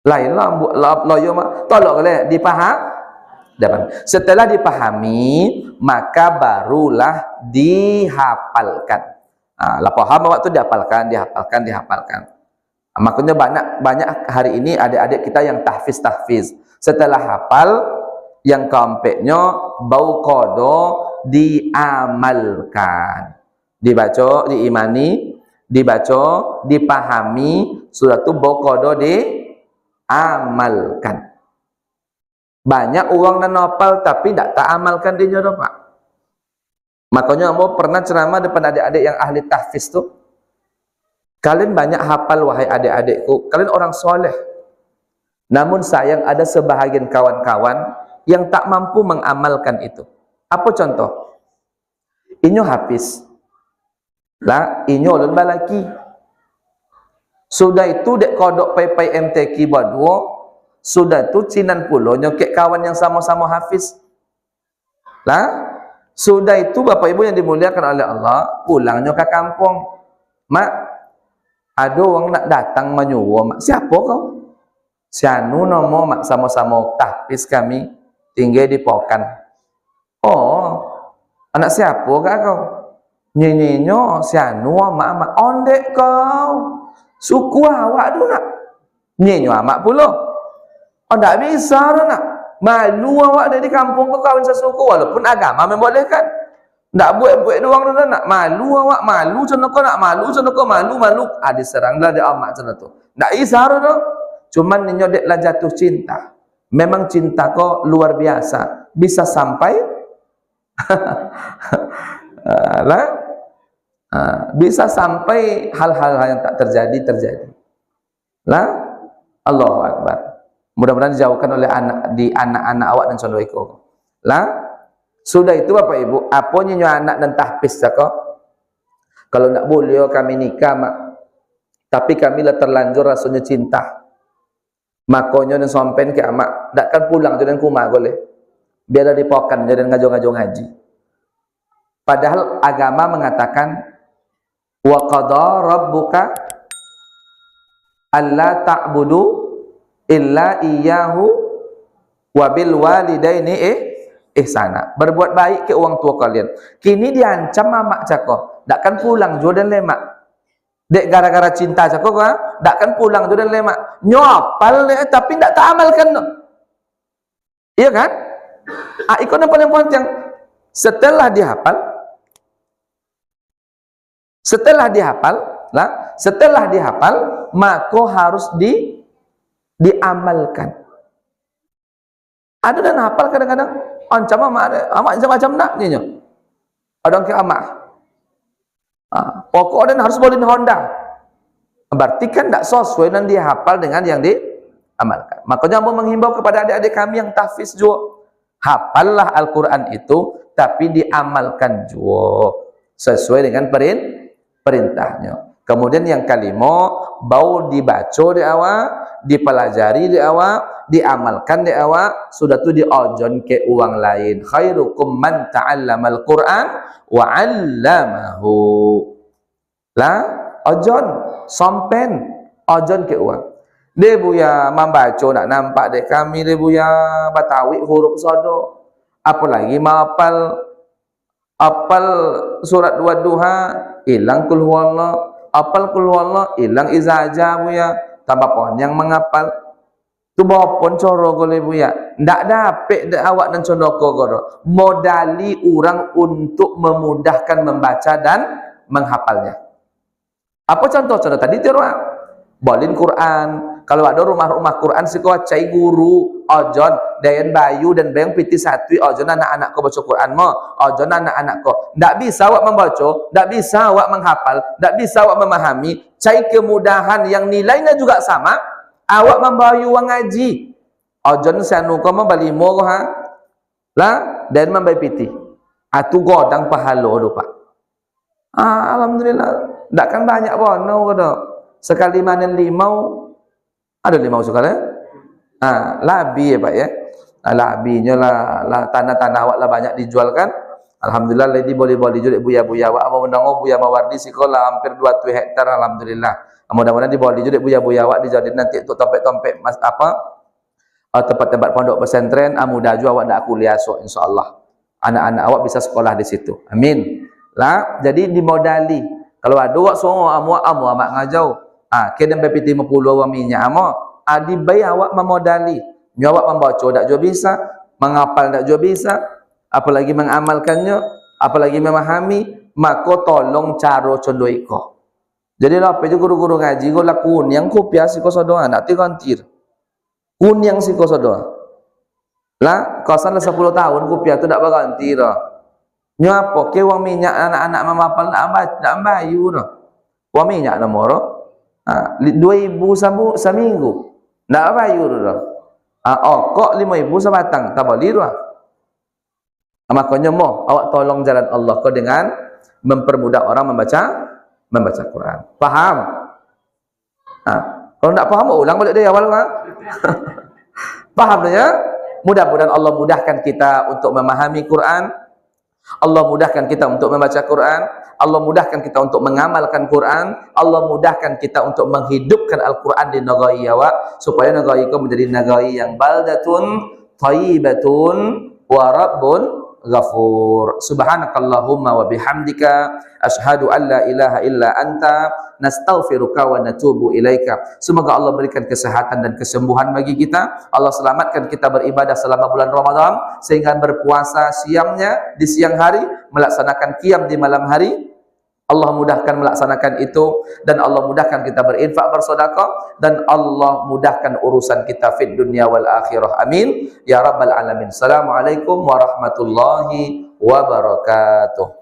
Lainlah loyo mak tolok le dipaham. Setelah dipahami, maka barulah dihafalkan. Lah paham waktu dihafalkan. Makanya banyak hari ini adik-adik kita yang tahfiz. Setelah hafal, yang keempatnya bau kodo diamalkan. Dibaca, diimani, dibaca, dipahami, sudah tu bau kodo diamalkan. Banyak orang dan nopal tapi tak amalkan dia dah Pak. Makanya mau pernah ceramah depan adik-adik yang ahli tahfiz tu. Kalian banyak hafal wahai adik-adikku. Kalian orang soleh. Namun sayang ada sebahagian kawan-kawan yang tak mampu mengamalkan itu. Apa contoh? Inyo hafiz. Lah, inyo ulun balaki. Sudah itu dek kodok pai MTQ badwo. Sudah tu cinan pulo nyokek kawan yang sama-sama hafiz. Lah, sudah itu Bapak Ibu yang dimuliakan oleh Allah, pulangnya ke kampung. Mak, ada orang nak datang menyuruh, mak siapa kau? Sianu nomo mak sama-sama tahfiz kami tinggal di Pokan. Oh, anak siapa kak kau? Nyenyenyo sianu mak ondek kau. Suku awak tu nak. Nyenyo mak pulo. Oh, tak bisa dah nak. Malu awak dari kampung kau kawin sesuku. Walaupun agama membolehkan. Tak buat-buat doang dah nak. Malu awak, malu macam kau nak malu, macam kau malu. Diseranglah dia amat macam tu. Tak bisa dah. Cuman nyodeklah jatuh cinta. Memang cinta kau luar biasa. Bisa sampai bisa sampai hal-hal yang tak terjadi. Lah, Allahu Akbar. Mudah-mudahan dijauhkan oleh anak-anak awak dan condong iko. Lah, sudah itu Bapak Ibu, apa nyo anak dan tahfiz kok? Kalau nak boleh kami nikah mak. Tapi kami lah terlanjur rasanya cinta. Makanya dan sompen ke amak, takkan pulang jadi kumah boleh. Biarlah dipokan jadi ngajong-ngajong haji. Padahal agama mengatakan wa qada rabbuka alla ta'budu illa iyyahu wa bil walidaini ihsana. Berbuat baik ke orang tua kalian. Kini diancam mamak cako, takkan pulang jodan lemak. Dek gara-gara cinta cako ka, takkan pulang jodan lemak. Nyopal tapi tak amalkan no. Iya kan? Ikut yang paling penting setelah dihafal, maka harus diamalkan. Ada dan hafal kadang-kadang ancam amak macam-macam nak nyo. Ada ke amak. Pokok dan harus boleh Honda. Berarti kan tak sesuai dan dia hafal dengan yang diamalkan. Makanya mau menghimbau kepada adik-adik kami yang tahfiz juga. Hafallah Al-Quran itu tapi diamalkan juga sesuai dengan perintahnya. Kemudian yang kelima, bau dibaca di awal, dipelajari di awal, diamalkan di awal, sudah tu diojon ke uang lain. Khairukum man ta'allamal Qur'an wa 'allamahu. Lah, ojon, sompen, ojon ke uang. Dia buya membaca nak nampak dek kami dia buya batawi huruf sodo. Apalagi mapal surat dua duha, hilang kul huwallah. Apal kul huwallah, hilang izaja buya. Tambah pohon yang mengapal. Tu bawa pon coro goleh buya. Ndak dapet dek awak dan condoko goro. Modali orang untuk memudahkan membaca dan menghafalnya. Apa contoh tadi tiruan? Bolin Quran. Kalau ada rumah-rumah Quran siko cai guru, ojon, dayan bayu dan bayang piti satwi, ojon anak-anak ko baca Quran mo, ojon anak-anak ko. Ndak bisa awak membaca, ndak bisa awak menghafal, ndak bisa awak memahami, cai kemudahan yang nilainya juga sama, awak membayu wang ngaji. Ojon sanu ko mo balimo ko ha. Lah, dan membay piti. Atu godang pahalo do Pak. Alhamdulillah, ndak kan banyak bono ko do. Sekali manen limau, ada limau sekali. Labi ya Pak ya. Labinya lah tanah-tanah awak lah banyak dijual kan. Alhamdulillah lady boleh juga buya-buya awak mau mendango buya mawardi sekolah hampir 2 hektar alhamdulillah. Mudah-mudahan diboleh juga buya-buya awak dijadiin nanti untuk tompek-tompek tempat-tempat pondok pesantren. Mudah juga awak nak kuliah so insyaallah. Anak-anak awak bisa sekolah di situ. Amin. Lah jadi dimodali. Kalau ada awak songo amu amak ngajau. Kedem PPT 50 awak minyak amo. Dibai awak memodali. Awak membaca tak juga bisa, menghafal tak juga bisa, apalagi mengamalkannya, apalagi memahami, maka tolong caro condo iko. Jadi lah apa guru-guru ngaji go lakun yang kopiah siko sodoa nak tikantir. Kun yang siko sodoa. Lah kosan 10 tahun kopiah tu tak berganti dah. Nyo apa ke wang minyak anak-anak memapal nak bayu dah. Wang minyak nomor 2.000 seminggu. Nak bayu dah. Kok 5.000 sebatang tak boleh dah. Makanya awak tolong jalan Allah kau dengan mempermudah orang membaca Quran. Faham? Kalau tak faham ulang balik dari awal kan? Faham tak ya? Mudah-mudahan Allah mudahkan kita untuk memahami Quran. Allah mudahkan kita untuk membaca Quran. Allah mudahkan kita untuk mengamalkan Quran. Allah mudahkan kita untuk menghidupkan Al-Quran di negeri awak supaya negeri kau menjadi negeri yang baldatun thayyibatun wa rabbun ghafur. Subhanakallahumma wa bihamdika asyhadu an la ilaha illa anta nastaghfiruka wa natubu ilaika. Semoga Allah berikan kesehatan dan kesembuhan bagi kita. Allah selamatkan kita beribadah selama bulan Ramadan sehingga berpuasa siangnya di siang hari, melaksanakan qiyam di malam hari. Allah mudahkan melaksanakan itu dan Allah mudahkan kita berinfak bersedekah dan Allah mudahkan urusan kita fid dunya wal akhirah. Amin ya rabbal alamin. Assalamualaikum warahmatullahi wabarakatuh.